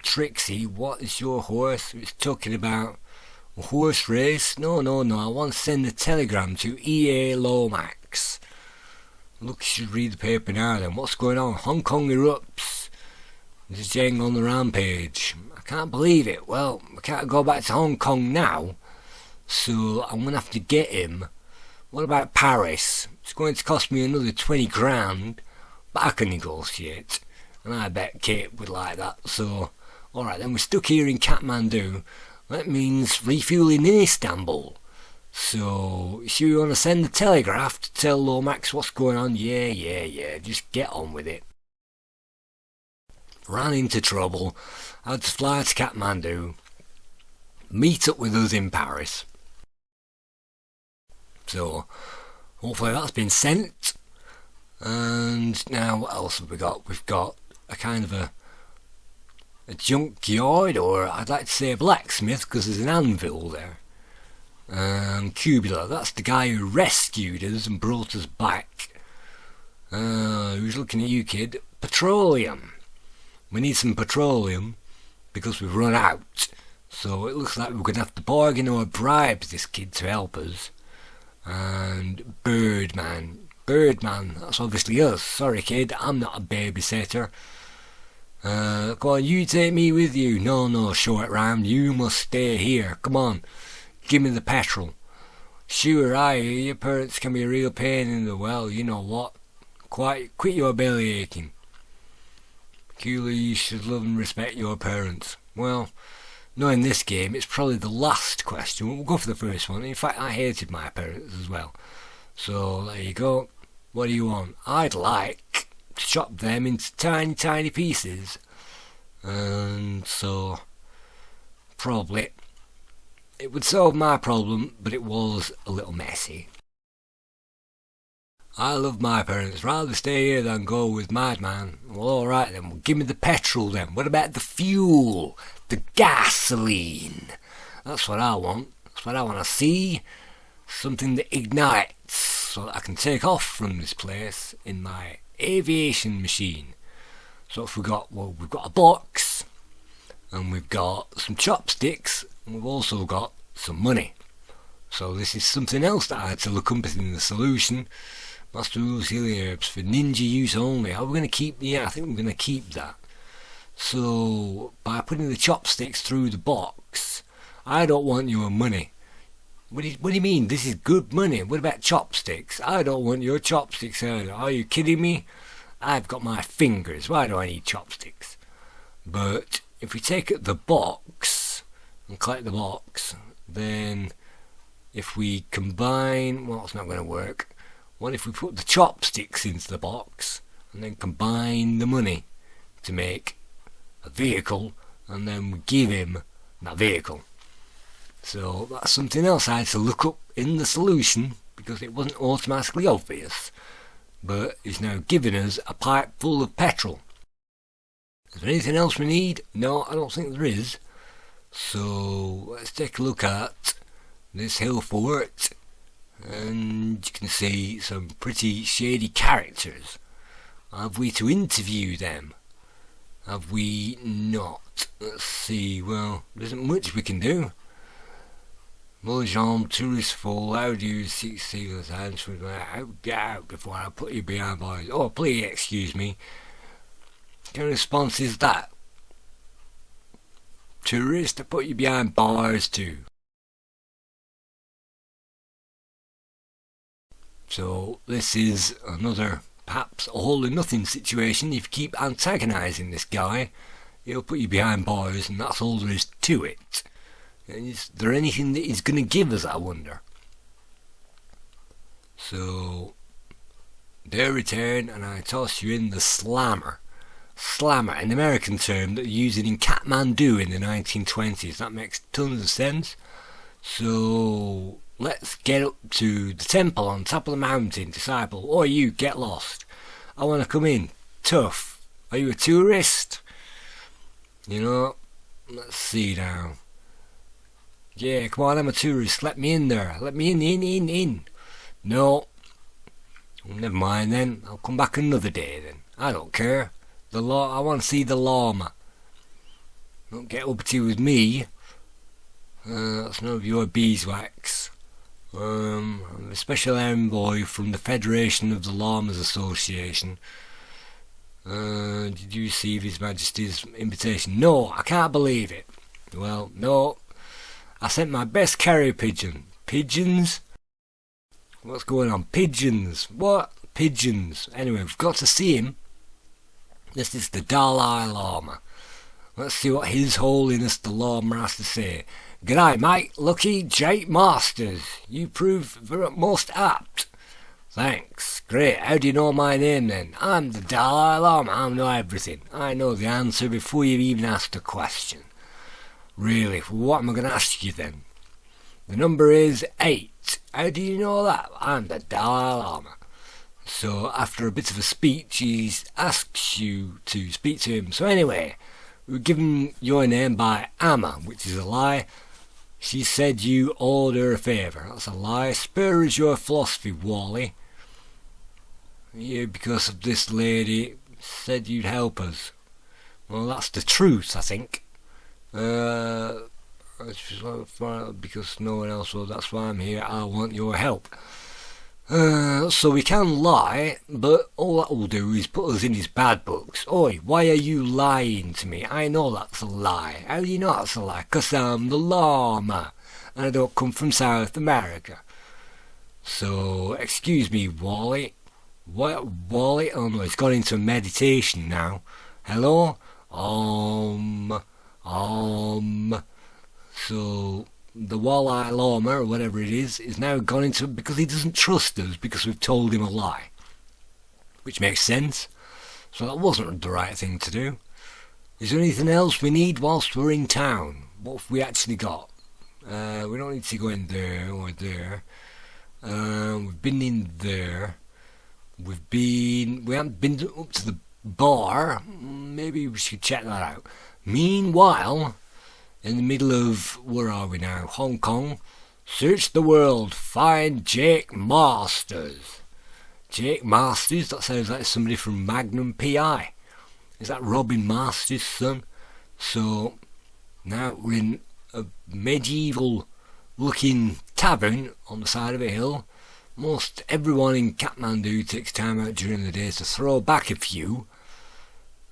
Trixie, what is your horse? It's talking about a horse race. No, I want to send a telegram to E.A. Lomax. Look, you should read the paper now then. What's going on? Hong Kong erupts. There's Jeng on the rampage. I can't believe it. Well, we can't go back to Hong Kong now, so I'm going to have to get him. What about Paris? It's going to cost me another 20 grand, but I can negotiate. And I bet Kate would like that. So, alright then, we're stuck here in Kathmandu. That means refueling in Istanbul. So, you want to send the telegraph to tell Lomax what's going on? Yeah, just get on with it. Ran into trouble. Had to fly to Kathmandu. Meet up with us in Paris. So, hopefully that's been sent. And now what else have we got? We've got a kind of a junkyard, or I'd like to say a blacksmith, because there's an anvil there. Cubular, that's the guy who rescued us and brought us back. Who's looking at you, kid? Petroleum. We need some petroleum because we've run out. So it looks like we're going to have to bargain or bribe this kid to help us. And Birdman, that's obviously us. Sorry kid, I'm not a babysitter. Come on, you take me with you. No, short round, you must stay here. Come on, give me the petrol. Sure, I hear your parents can be a real pain in the well, you know what. Quit your belly aching. Peculiar, you should love and respect your parents. Well, knowing this game, it's probably the last question. We'll go for the first one. In fact, I hated my parents as well. So, there you go. What do you want? I'd like to chop them into tiny, tiny pieces. And so, probably, it would solve my problem, but it was a little messy. I love my parents. Rather stay here than go with Madman. Well, alright then. Well, give me the petrol then. What about the fuel? The gasoline? That's what I want. That's what I want to see. Something that ignites so that I can take off from this place in my aviation machine. So if we've got a box, and we've got some chopsticks, and we've also got some money. So this is something else that I had to look up in the solution. Master rules healing herbs for ninja use only. Are we going to keep? Yeah, I think we're going to keep that. So by putting the chopsticks through the box, I don't want your money. What do you mean? This is good money. What about chopsticks? I don't want your chopsticks either. Are you kidding me? I've got my fingers. Why do I need chopsticks? But if we take the box and collect the box, then if we combine, well, it's not going to work. What if we put the chopsticks into the box and then combine the money to make a vehicle, and then we give him that vehicle? So that's something else I had to look up in the solution because it wasn't automatically obvious, but it's now giving us a pipe full of petrol. Is there anything else we need? No, I don't think there is. So let's take a look at this hill fort, and you can see some pretty shady characters. Have we to interview them? Have we not? Let's see. Well, there isn't much we can do. Mullijam, tourist fall, how do you see those hands with my out before I put you behind bars? Oh, please excuse me. What kind of response is that? Tourist, I put you behind bars too. So this is another, perhaps, all or nothing situation. If you keep antagonising this guy, he'll put you behind bars, and that's all there is to it. Is there anything that he's going to give us, I wonder? So, they return, and I toss you in the slammer. Slammer, an American term that they used in Kathmandu in the 1920s. That makes tons of sense. So, let's get up to the temple on top of the mountain, disciple. Or you, get lost. I want to come in. Tough. Are you a tourist? You know, let's see now. Yeah, come on, I'm a tourist. Let me in there. Let me in. No. Well, never mind then. I'll come back another day then. I don't care. I want to see the llama. Don't get uppity with me. That's none of your beeswax. I'm a special envoy from the Federation of the Llamas Association. Did you receive His Majesty's invitation? No, I can't believe it. Well, no. I sent my best carrier pigeon. Pigeons? What's going on? Pigeons? What? Pigeons. Anyway, we've got to see him. This is the Dalai Lama. Let's see what His Holiness the Lama has to say. G'day, mate. Lucky Jake Masters. You prove most apt. Thanks. Great. How do you know my name then? I'm the Dalai Lama. I know everything. I know the answer before you've even asked a question. Really, what am I going to ask you then? The number is 8. How do you know that? I'm the Dalai Lama. So after a bit of a speech, he asks you to speak to him. So anyway, we were given your name by Amma, which is a lie. She said you owed her a favour. That's a lie. Spare us your philosophy, Wally. You, because of this lady, said you'd help us. Well, that's the truth, I think. because no one else will. That's why I'm here. I want your help. So we can lie, but all that will do is put us in his bad books. Oi, why are you lying to me? I know that's a lie. How do you know that's a lie? 'Cause I'm the llama, and I don't come from South America. So, excuse me, Wally. What, Wally? Oh no, it's gone into meditation now. Hello? So, the Walleye Llama, or whatever it is now gone into it because he doesn't trust us because we've told him a lie. Which makes sense. So that wasn't the right thing to do. Is there anything else we need whilst we're in town? What have we actually got? We don't need to go in there or there. We've been in there. We haven't been up to the bar. Maybe we should check that out. Meanwhile, in the middle of, where are we now? Hong Kong. Search the world. Find Jake Masters. Jake Masters? That sounds like somebody from Magnum P.I. Is that Robin Masters' son? So, now we're in a medieval looking tavern on the side of a hill. Most everyone in Kathmandu takes time out during the day to throw back a few.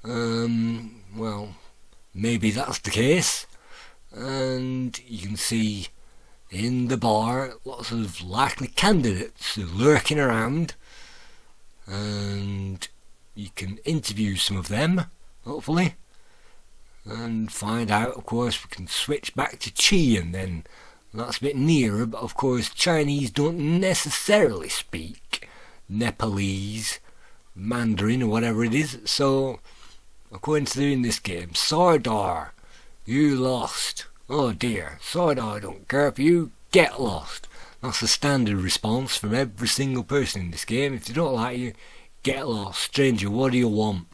Well, maybe that's the case. And you can see in the bar lots of likely candidates lurking around, and you can interview some of them, hopefully, and find out. Of course, we can switch back to Chi, and then that's a bit nearer, but of course Chinese don't necessarily speak Nepalese, Mandarin or whatever it is. So according to in this game, Sardar, you lost. Oh dear, Sardar don't care if you get lost. That's the standard response from every single person in this game. If they don't like you, get lost. Stranger, what do you want?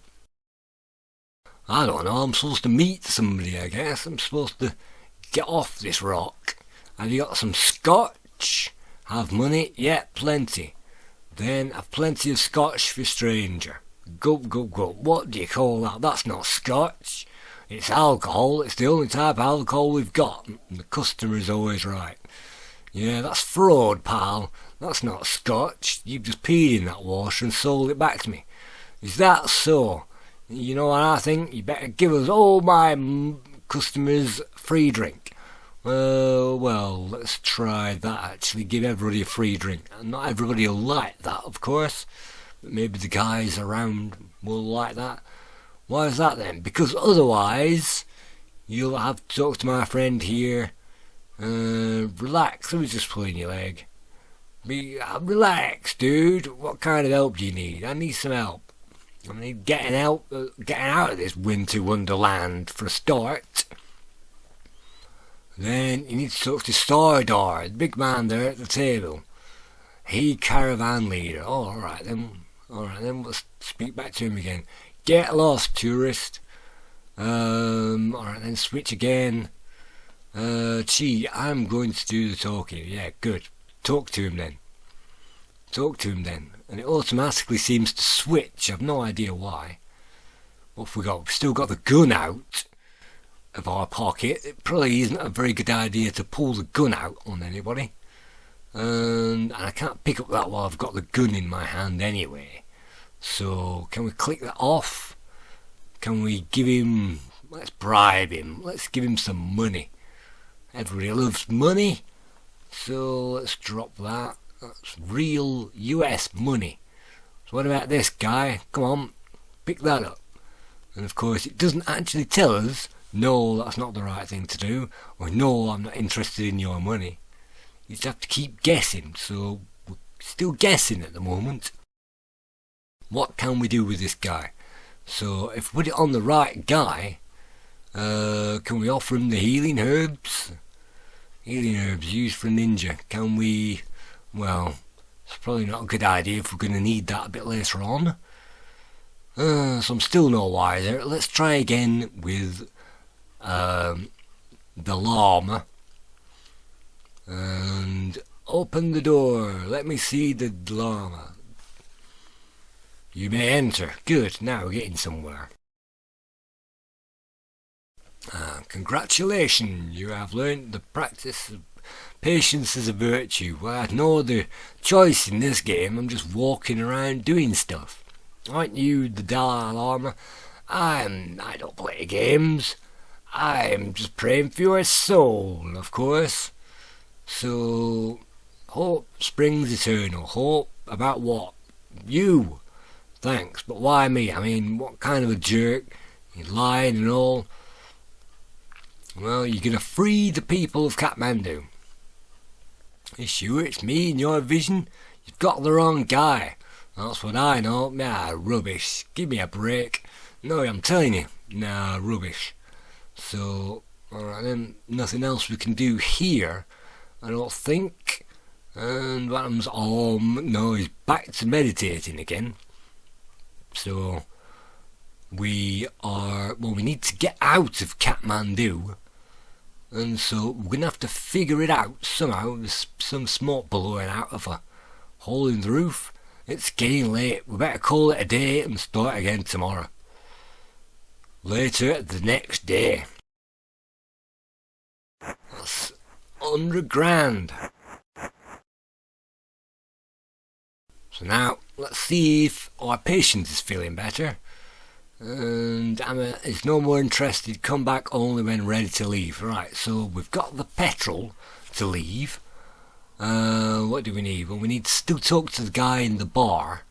I don't know, I'm supposed to meet somebody, I guess. I'm supposed to get off this rock. Have you got some scotch? Have money? Yeah, plenty. Then have plenty of scotch for stranger. Gulp, gulp, gulp. What do you call that? That's not scotch. It's alcohol. It's the only type of alcohol we've got. And the customer's always right. Yeah, that's fraud, pal. That's not scotch. You've just peed in that water and sold it back to me. Is that so? You know what I think? You better give us all my customers free drink. Well, let's try that actually. Give everybody a free drink. And not everybody will like that, of course. But maybe the guys around will like that. Why is that then? Because otherwise, you'll have to talk to my friend here. Relax, let me just pull in your leg. Relax, dude. What kind of help do you need? I need some help. I need getting out of this winter wonderland for a start. Then you need to talk to Sardar, the big man there at the table. He caravan leader. Oh, alright then. Let's speak back to him again. Get lost, tourist. Alright then, switch again. Chi, I'm going to do the talking. Yeah, good. Talk to him then. And it automatically seems to switch. I've no idea why. What have we got? We've still got the gun out of our pocket. It probably isn't a very good idea to pull the gun out on anybody. And I can't pick up that while I've got the gun in my hand anyway. So can we click that off? Can we give him... Let's bribe him. Let's give him some money. Everybody loves money. So let's drop that. That's real US money. So what about this guy? Come on, pick that up. And of course it doesn't actually tell us, no, that's not the right thing to do, or no, I'm not interested in your money. You just have to keep guessing. So we're still guessing at the moment. What can we do with this guy? So if we put it on the right guy, can we offer him the healing herbs? Healing herbs used for a ninja. Can we... Well, it's probably not a good idea if we're going to need that a bit later on. So I'm still no wiser. Let's try again with the llama. And open the door. Let me see the llama. You may enter. Good, now we're getting somewhere. Congratulations, you have learned the practice of patience is a virtue. Well, I had no other choice in this game. I'm just walking around doing stuff. Aren't you the Dalai Lama? I don't play games. I'm just praying for your soul, of course. So, hope springs eternal. Hope about what? You. Thanks, but why me? I mean, what kind of a jerk? You're lying and all. Well, you're going to free the people of Kathmandu. You sure it's me in your vision? You've got the wrong guy. That's what I know. Nah, rubbish. Give me a break. No, I'm telling you. Nah, rubbish. So, alright then, nothing else we can do here, I don't think. And what happens? Oh, no, he's back to meditating again. So, we need to get out of Kathmandu. And so we're going to have to figure it out somehow. There's some smoke blowing out of a hole in the roof. It's getting late. We better call it a day and start again tomorrow. Later the next day. That's 100 grand. So now let's see if our patient is feeling better. And Emma is no more interested. Come back only when ready to leave. Right, so we've got the petrol to leave. What do we need? Well, we need to still talk to the guy in the bar,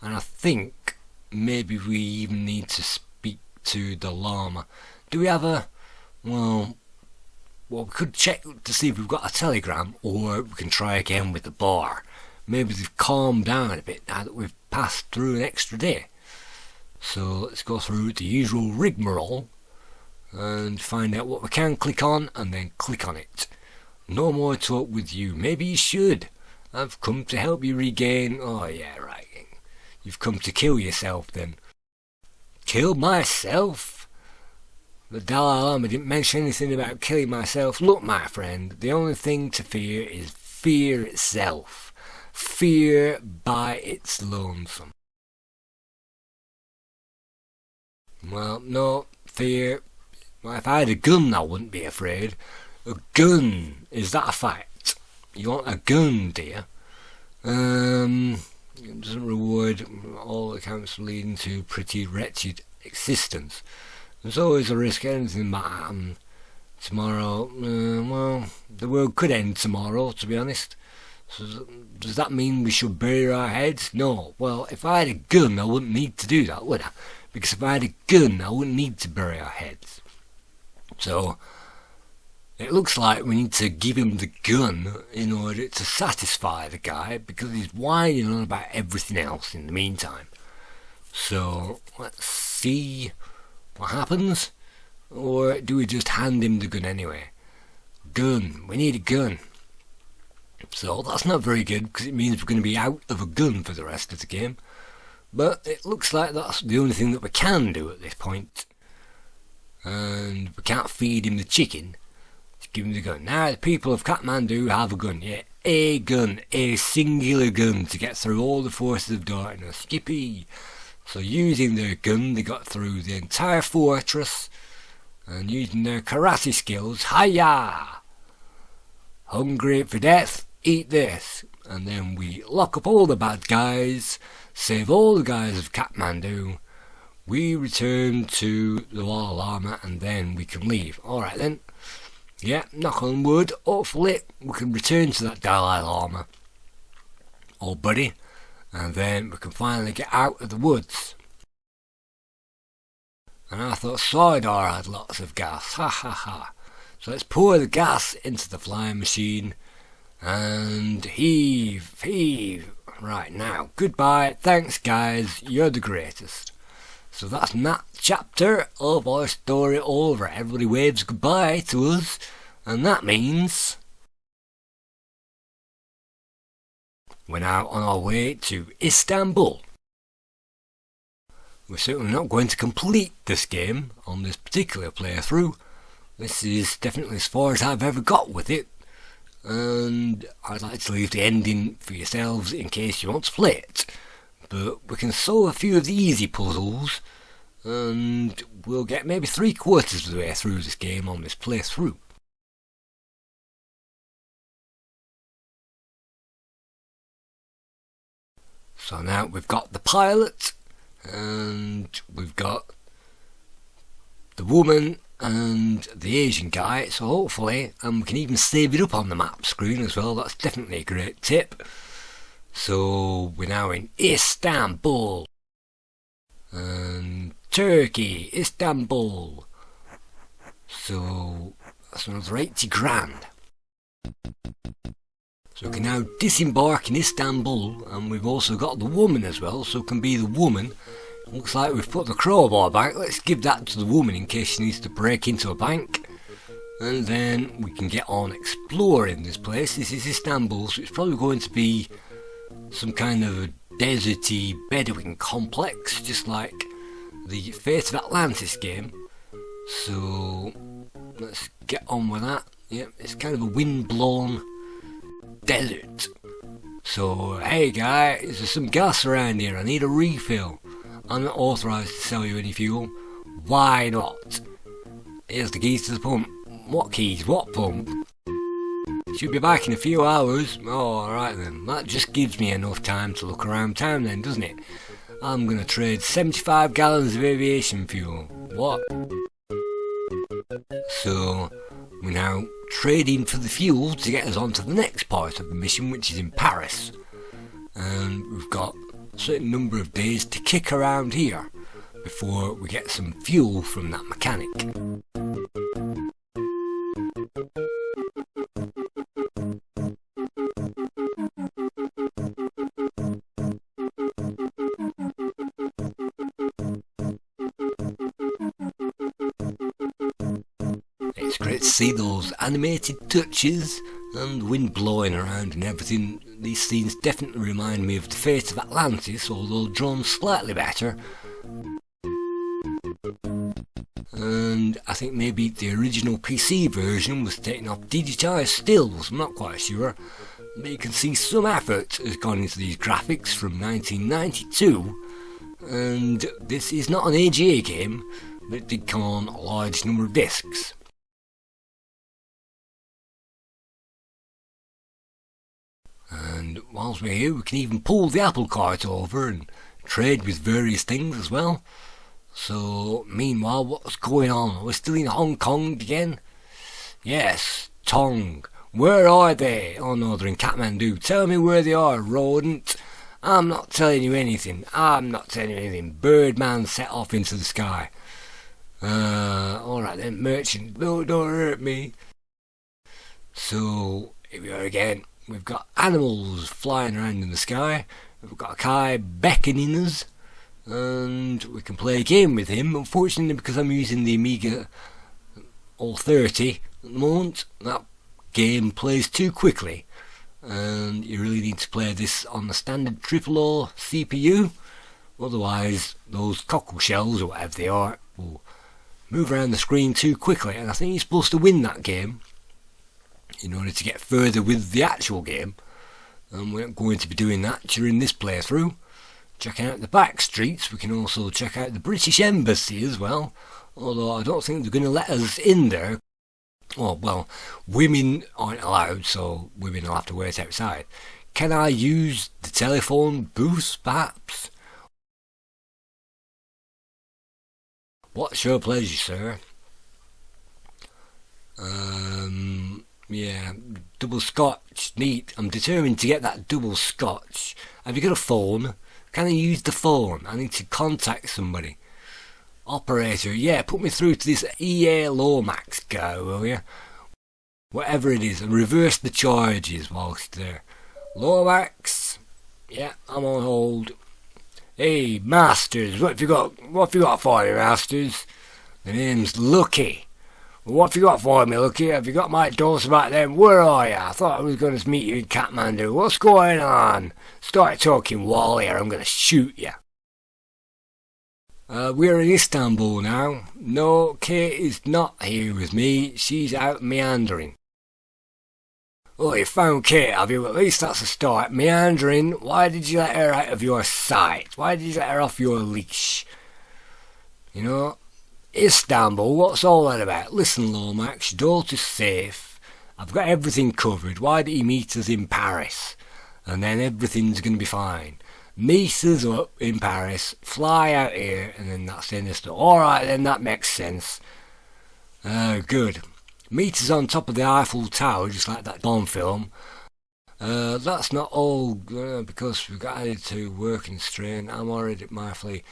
and I think maybe we even need to speak to the llama. Do we have a... well, we could check to see if we've got a telegram, or we can try again with the bar. Maybe they've calmed down a bit now that we've passed through an extra day. So let's go through the usual rigmarole and find out what we can click on, and then click on it. No more talk with you. Maybe you should. I've come to help you regain... oh yeah, right. You've come to kill yourself then. Kill myself? The Dalai Lama didn't mention anything about killing myself. Look, my friend, the only thing to fear is fear itself. Fear by its lonesome. Well, no, fear. Well, if I had a gun, I wouldn't be afraid. A gun, is that a fact? You want a gun, dear? It doesn't reward all accounts leading to pretty wretched existence. There's always a risk anything might happen tomorrow. Well, the world could end tomorrow, to be honest. So does that mean we should bury our heads? No. Well, if I had a gun, I wouldn't need to do that, would I? Because if I had a gun, I wouldn't need to bury our heads. So, it looks like we need to give him the gun in order to satisfy the guy, because he's whining on about everything else in the meantime. So, let's see what happens. Or do we just hand him the gun anyway? Gun. We need a gun. So, that's not very good, because it means we're going to be out of a gun for the rest of the game. But it looks like that's the only thing that we can do at this point. And we can't feed him the chicken. Let's give him the gun. Now the people of Kathmandu have a gun. Yeah, a gun. A singular gun to get through all the forces of darkness. Yippee! So using their gun, they got through the entire fortress. And using their karate skills, hiya! Hungry for death? Eat this. And then we lock up all the bad guys. Save all the guys of Kathmandu. We return to the Dalai Lama, and then we can leave. Alright then. Yeah, knock on wood. Hopefully we can return to that Dalai Lama, old buddy, and then we can finally get out of the woods. And I thought Sardar had lots of gas. Ha ha ha. So let's pour the gas into the flying machine and heave, heave. Right, now, goodbye, thanks guys, you're the greatest. So that's that chapter of our story over. Everybody waves goodbye to us, and that means we're now on our way to Istanbul. We're certainly not going to complete this game on this particular playthrough. This is definitely as far as I've ever got with it. And I'd like to leave the ending for yourselves in case you want to play it. But we can solve a few of the easy puzzles, and we'll get maybe 3/4 of the way through this game on this playthrough. So now we've got the pilot, and we've got the woman and the Asian guy, so hopefully, and we can even save it up on the map screen as well. That's definitely a great tip. So we're now in Istanbul, and Turkey, Istanbul. So that's another 80 grand. So we can now disembark in Istanbul, and we've also got the woman as well, so it can be the woman. Looks like we've put the crowbar back. Let's give that to the woman in case she needs to break into a bank. And then we can get on exploring this place. This is Istanbul, so it's probably going to be some kind of a deserty Bedouin complex, just like the Fate of Atlantis game. So let's get on with that. Yep, it's kind of a wind-blown desert. So, hey guy, is there some gas around here? I need a refill. I'm not authorised to sell you any fuel. Why not? Here's the keys to the pump. What keys? What pump? Should be back in a few hours. Oh, alright then. That just gives me enough time to look around town then, doesn't it? I'm going to trade 75 gallons of aviation fuel. What? So, we're now trading for the fuel to get us on to the next part of the mission, which is in Paris. And we've got a certain number of days to kick around here before we get some fuel from that mechanic. It's great to see those animated touches and the wind blowing around and everything. These scenes definitely remind me of the Fate of Atlantis, although drawn slightly better. And I think maybe the original PC version was taken off digitised stills, I'm not quite sure. But you can see some effort has gone into these graphics from 1992. And this is not an AGA game, but it did come on a large number of discs. And whilst we're here, we can even pull the apple cart over and trade with various things as well. So, meanwhile, what's going on? We're still in Hong Kong again? Yes, Tong. Where are they? Oh no, they're in Kathmandu. Tell me where they are, rodent. I'm not telling you anything. I'm not telling you anything. Birdman set off into the sky. Alright then, merchant. Don't hurt me. So, here we are again. We've got animals flying around in the sky. We've got a guy beckoning us. And we can play a game with him. Unfortunately, because I'm using the Amiga All-30 at the moment, that game plays too quickly. And you really need to play this on the standard 000 CPU. Otherwise, those cockle shells, or whatever they are, will move around the screen too quickly. And I think you're supposed to win that game in order to get further with the actual game, and we're not going to be doing that during this playthrough. Checking out the back streets, we can also check out the British Embassy as well, although I don't think they're going to let us in there. Oh, well, women aren't allowed, so women will have to wait outside. Can I use the telephone booth, perhaps? What's your pleasure, sir? Yeah, double scotch, neat. I'm determined to get that double scotch. Have you got a phone? Can I use the phone? I need to contact somebody. Operator, yeah, put me through to this Kate Lomax guy, will you? Whatever it is, and reverse the charges whilst there. Lomax, yeah, I'm on hold. Hey, Masters, what have you got for me, Masters? The name's Loki. What have you got for me, Loki? Have you got my dose about them? Where are you? I thought I was going to meet you in Kathmandu. What's going on? Start talking Wally or I'm going to shoot you. We're in Istanbul now. No, Kate is not here with me. She's out meandering. Oh, you found Kate, have you? At least that's a start. Meandering? Why did you let her out of your sight? Why did you let her off your leash? You know, Istanbul, what's all that about? Listen, Lomax, your daughter's safe. I've got everything covered. Why don't you meet us in Paris? And then everything's going to be fine. Meet us up in Paris, fly out here, and then that's the end of the story. Alright then, that makes sense. Good. Meet us on top of the Eiffel Tower, just like that Bond film. That's not all, because we've got added to working strain. I'm already mindfully.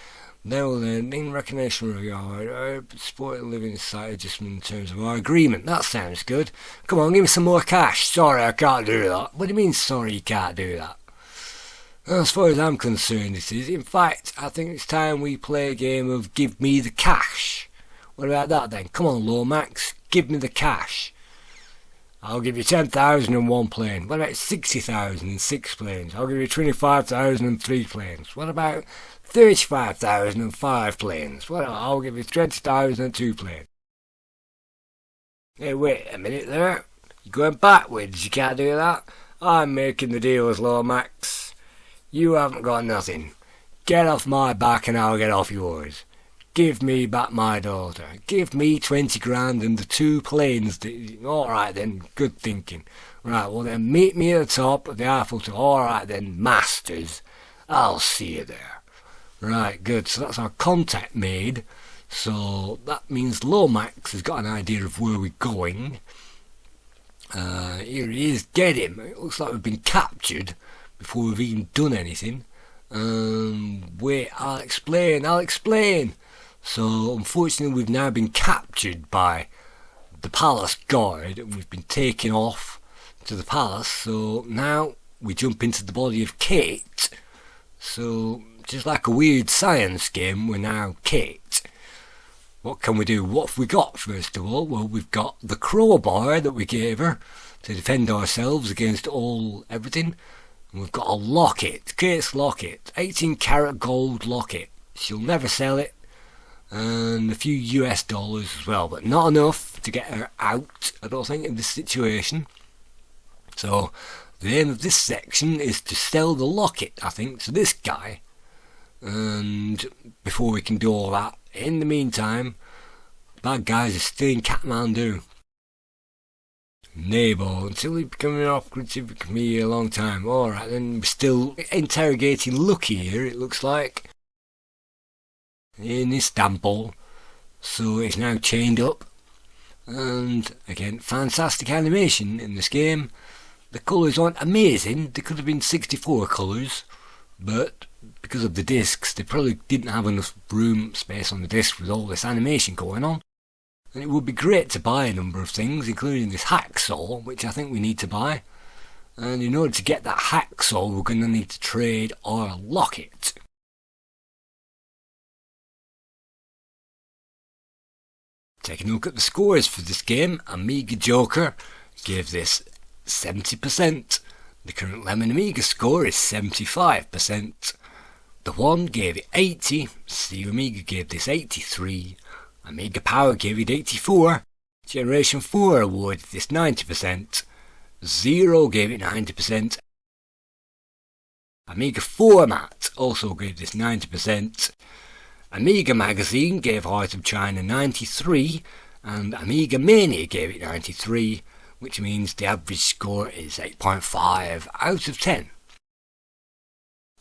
Now then, in recognition of your support and living society adjustment in terms of our agreement. That sounds good. Come on, give me some more cash. Sorry, I can't do that. What do you mean, sorry, you can't do that? As far as I'm concerned, it is. In fact, I think it's time we play a game of Give Me the Cash. What about that then? Come on, Lomax, give me the cash. I'll give you 10,000 and 1 plane. What about 60,000 and 6 planes? I'll give you 25,000 and 3 planes. What about 35,000 and 5 planes? Well, I'll give you 20,000 and 2 planes. Hey, wait a minute there. You're going backwards, you can't do that. I'm making the deals, Lomax. You haven't got nothing. Get off my back and I'll get off yours. Give me back my daughter. Give me 20 grand and the 2 planes. Alright then, good thinking. Right, well then meet me at the top of the Eiffel Tower. Alright then, masters. I'll see you there. Right, good. So that's our contact made. So that means Lomax has got an idea of where we're going. Here he is. Get him. It looks like we've been captured before we've even done anything. Wait, I'll explain. So unfortunately we've now been captured by the palace guard and we've been taken off to the palace. So now we jump into the body of Kate. So just like a weird science game, we're now Kate. What can we do? What have we got first of all? Well, we've got the crowbar that we gave her to defend ourselves against everything. And we've got a locket, Kate's locket, 18 karat gold locket. She'll never sell it. And a few US dollars as well, but not enough to get her out, I don't think, in this situation. So the aim of this section is to sell the locket, I think, to this guy. And before we can do all that, in the meantime, bad guys are still in Kathmandu. Nebo, until he became an operative for me a long time. Alright, then we're still interrogating Loki here, it looks like. In Istanbul. So he's now chained up. And again, fantastic animation in this game. The colours aren't amazing. There could have been 64 colours, but because of the discs, they probably didn't have enough room space on the disc with all this animation going on. And it would be great to buy a number of things, including this hacksaw, which I think we need to buy. And in order to get that hacksaw, we're going to need to trade our locket. Taking a look at the scores for this game, Amiga Joker gave this 70%. The current Lemon Amiga score is 75%. The One gave it 80, CU Amiga gave this 83, Amiga Power gave it 84, Generation 4 awarded this 90%, Zero gave it 90%, Amiga Format also gave this 90%, Amiga Magazine gave Heart of China 93, and Amiga Mania gave it 93, which means the average score is 8.5 out of 10.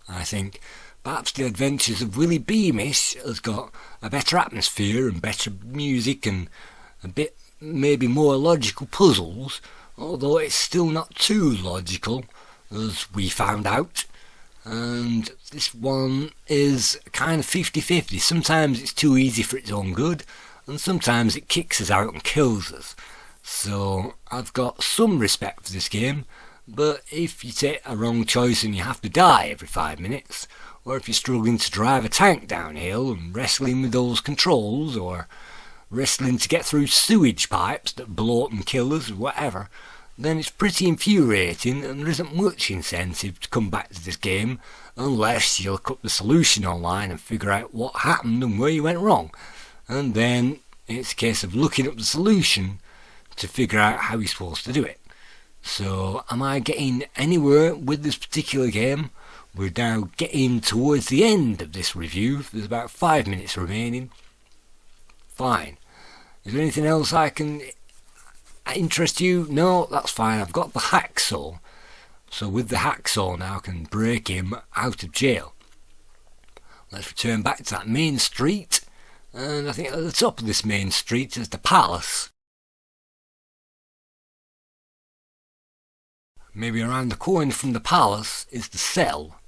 I think perhaps The Adventures of Willie Beamish has got a better atmosphere and better music and a bit maybe more logical puzzles, although it's still not too logical, as we found out. And this one is kind of 50-50. Sometimes it's too easy for its own good, and sometimes it kicks us out and kills us. So I've got some respect for this game, but if you take a wrong choice and you have to die every 5 minutes, or if you're struggling to drive a tank downhill and wrestling with those controls, or wrestling to get through sewage pipes that blow up and kill us or whatever, then it's pretty infuriating and there isn't much incentive to come back to this game unless you look up the solution online and figure out what happened and where you went wrong. And then it's a case of looking up the solution to figure out how you're supposed to do it. So am I getting anywhere with this particular game? We're now getting towards the end of this review. There's about 5 minutes remaining. Fine. Is there anything else I can interest you? No, that's fine. I've got the hacksaw. So with the hacksaw now I can break him out of jail. Let's return back to that main street. And I think at the top of this main street is the palace. Maybe around the corner from the palace is the cell.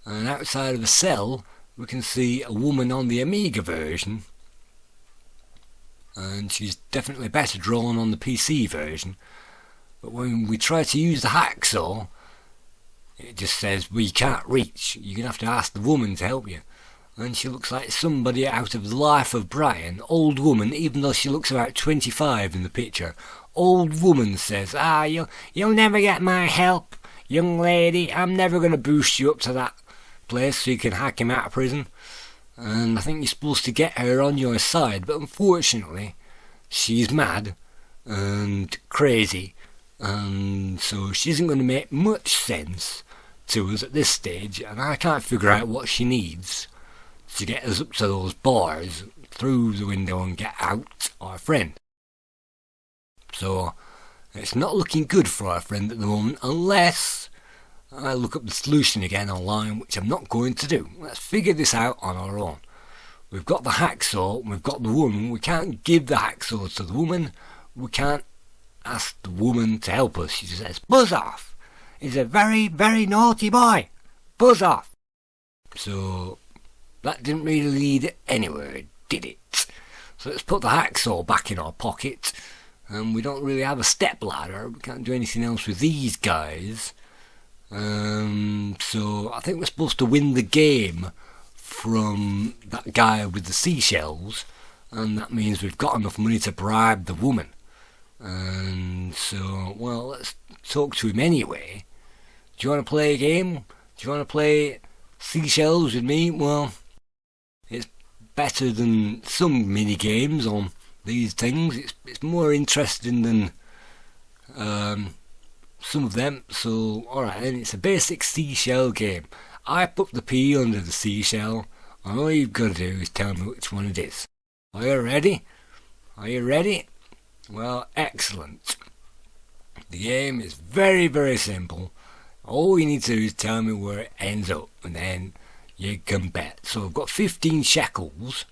And outside of the cell we can see a woman on the Amiga version. And she's definitely better drawn on the PC version. But when we try to use the hacksaw, it just says we can't reach. You're going to have to ask the woman to help you. And she looks like somebody out of the Life of Brian. Old woman, even though she looks about 25 in the picture. Old woman says, you'll never get my help, young lady. I'm never going to boost you up to that place so you can hack him out of prison. And I think you're supposed to get her on your side, but unfortunately she's mad and crazy, and so she isn't going to make much sense to us at this stage, and I can't figure out what she needs to get us up to those bars through the window and get out our friend. So it's not looking good for our friend at the moment, unless I look up the solution again online, which I'm not going to do. Let's figure this out on our own. We've got the hacksaw, and we've got the woman. We can't give the hacksaw to the woman. We can't ask the woman to help us. She just says, buzz off. He's a very, very naughty boy. Buzz off. So that didn't really lead anywhere, did it? So let's put the hacksaw back in our pocket. And we don't really have a step ladder. We can't do anything else with these guys. So I think we're supposed to win the game from that guy with the seashells, and that means we've got enough money to bribe the woman. And so, well, let's talk to him anyway. Do you want to play a game? Do you want to play seashells with me? Well, it's better than some mini games on these things. It's more interesting than some of them. So alright then, it's a basic seashell game. I put the P under the seashell, and all you've got to do is tell me which one it is. Are you ready? Are you ready? Well, excellent. The game is very, very simple. All you need to do is tell me where it ends up, and then you can bet. So I've got 15 shekels.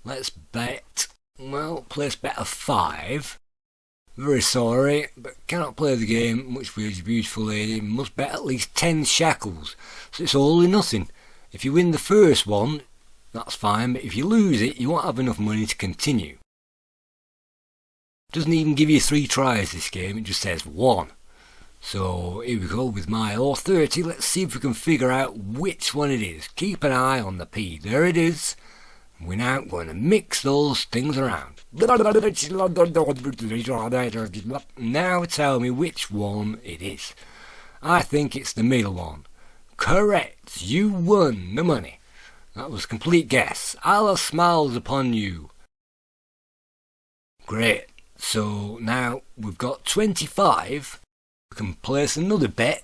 Let's bet, well, place bet of 5. Very sorry, but cannot play the game. Much for your beautiful lady. Must bet at least 10 shekels. So it's all or nothing. If you win the first one, that's fine, but if you lose it, you won't have enough money to continue. It doesn't even give you 3 tries, this game. It just says 1. So here we go with my O30. Let's see if we can figure out which one it is. Keep an eye on the P. There it is. We're now going to mix those things around. Now tell me which one it is. I think it's the middle one. Correct. You won the money. That was a complete guess. Allah smiles upon you. Great. So now we've got 25. We can place another bet,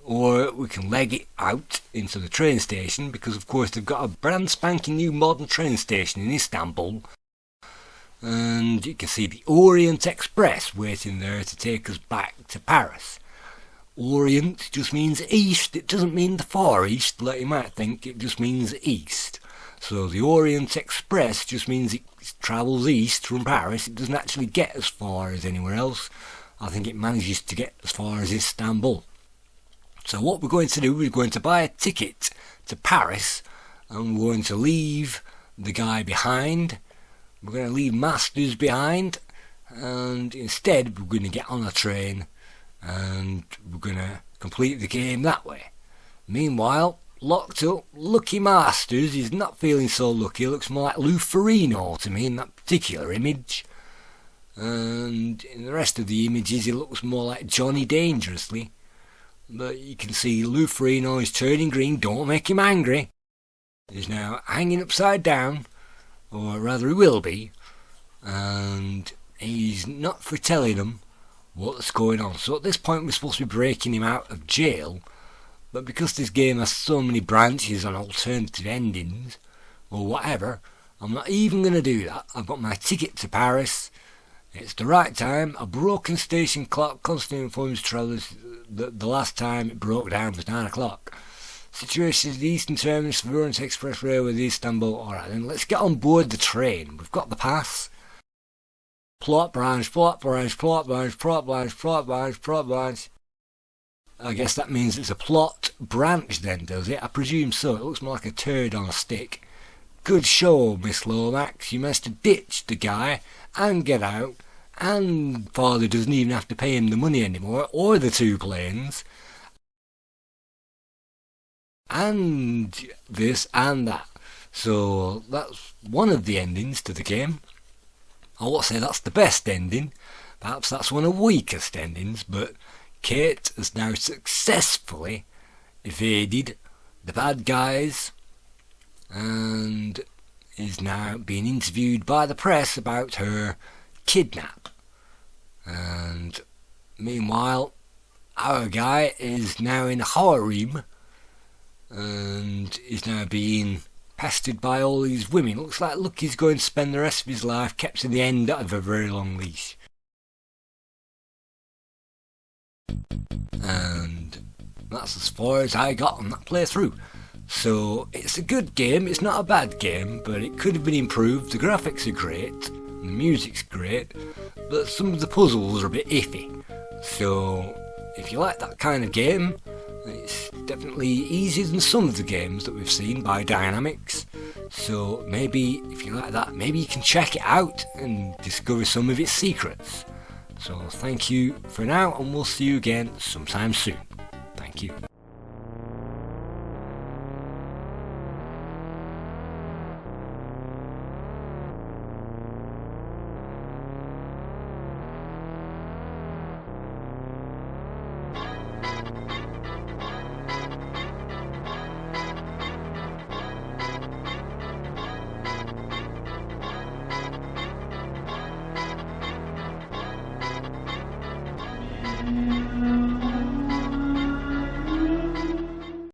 or we can leg it out into the train station, because of course they've got a brand spanking new modern train station in Istanbul, and you can see the Orient Express waiting there to take us back to Paris. Orient just means east, it doesn't mean the Far East like you might think, it just means east. So the Orient Express just means it travels east from Paris. It doesn't actually get as far as anywhere else. I think it manages to get as far as Istanbul. So what we're going to do, we're going to buy a ticket to Paris, and we're going to leave the guy behind. We're going to leave Masters behind, and instead we're going to get on a train and we're going to complete the game that way. Meanwhile, locked up, Lucky Masters is not feeling so lucky. He looks more like Lou Ferrigno to me in that particular image. And in the rest of the images he looks more like Johnny Dangerously. But you can see Lou Ferrigno is turning green. Don't make him angry. He's now hanging upside down, or rather he will be, and he's not for telling them what's going on. So at this point we're supposed to be breaking him out of jail, but because this game has so many branches and alternative endings or whatever, I'm not even going to do that. I've got my ticket to Paris. It's the right time. A broken station clock constantly informs travellers that the last time it broke down was 9 o'clock. Situation is the eastern terminus of the Orient Expressway with Istanbul. Alright then, let's get on board the train. We've got the pass. Plot branch, plot branch, plot branch, plot branch, plot branch, plot branch. I guess that means it's a plot branch then, does it? I presume so. It looks more like a turd on a stick. Good show, Miss Lomax. You managed to ditch the guy and get out, and father doesn't even have to pay him the money anymore, or the 2 planes, and this and that. So that's one of the endings to the game. I won't say that's the best ending. Perhaps that's one of the weakest endings, but Kate has now successfully evaded the bad guys and is now being interviewed by the press about her kidnap. And meanwhile, our guy is now in a harem and is now being pestered by all these women. Looks like Loki's going to spend the rest of his life kept to the end of a very long leash. And that's as far as I got on that playthrough. So it's a good game, it's not a bad game, but it could have been improved. The graphics are great, the music's great, but some of the puzzles are a bit iffy. So if you like that kind of game, it's definitely easier than some of the games that we've seen by Dynamix. So maybe if you like that, maybe you can check it out and discover some of its secrets. So thank you for now, and we'll see you again sometime soon. Thank you.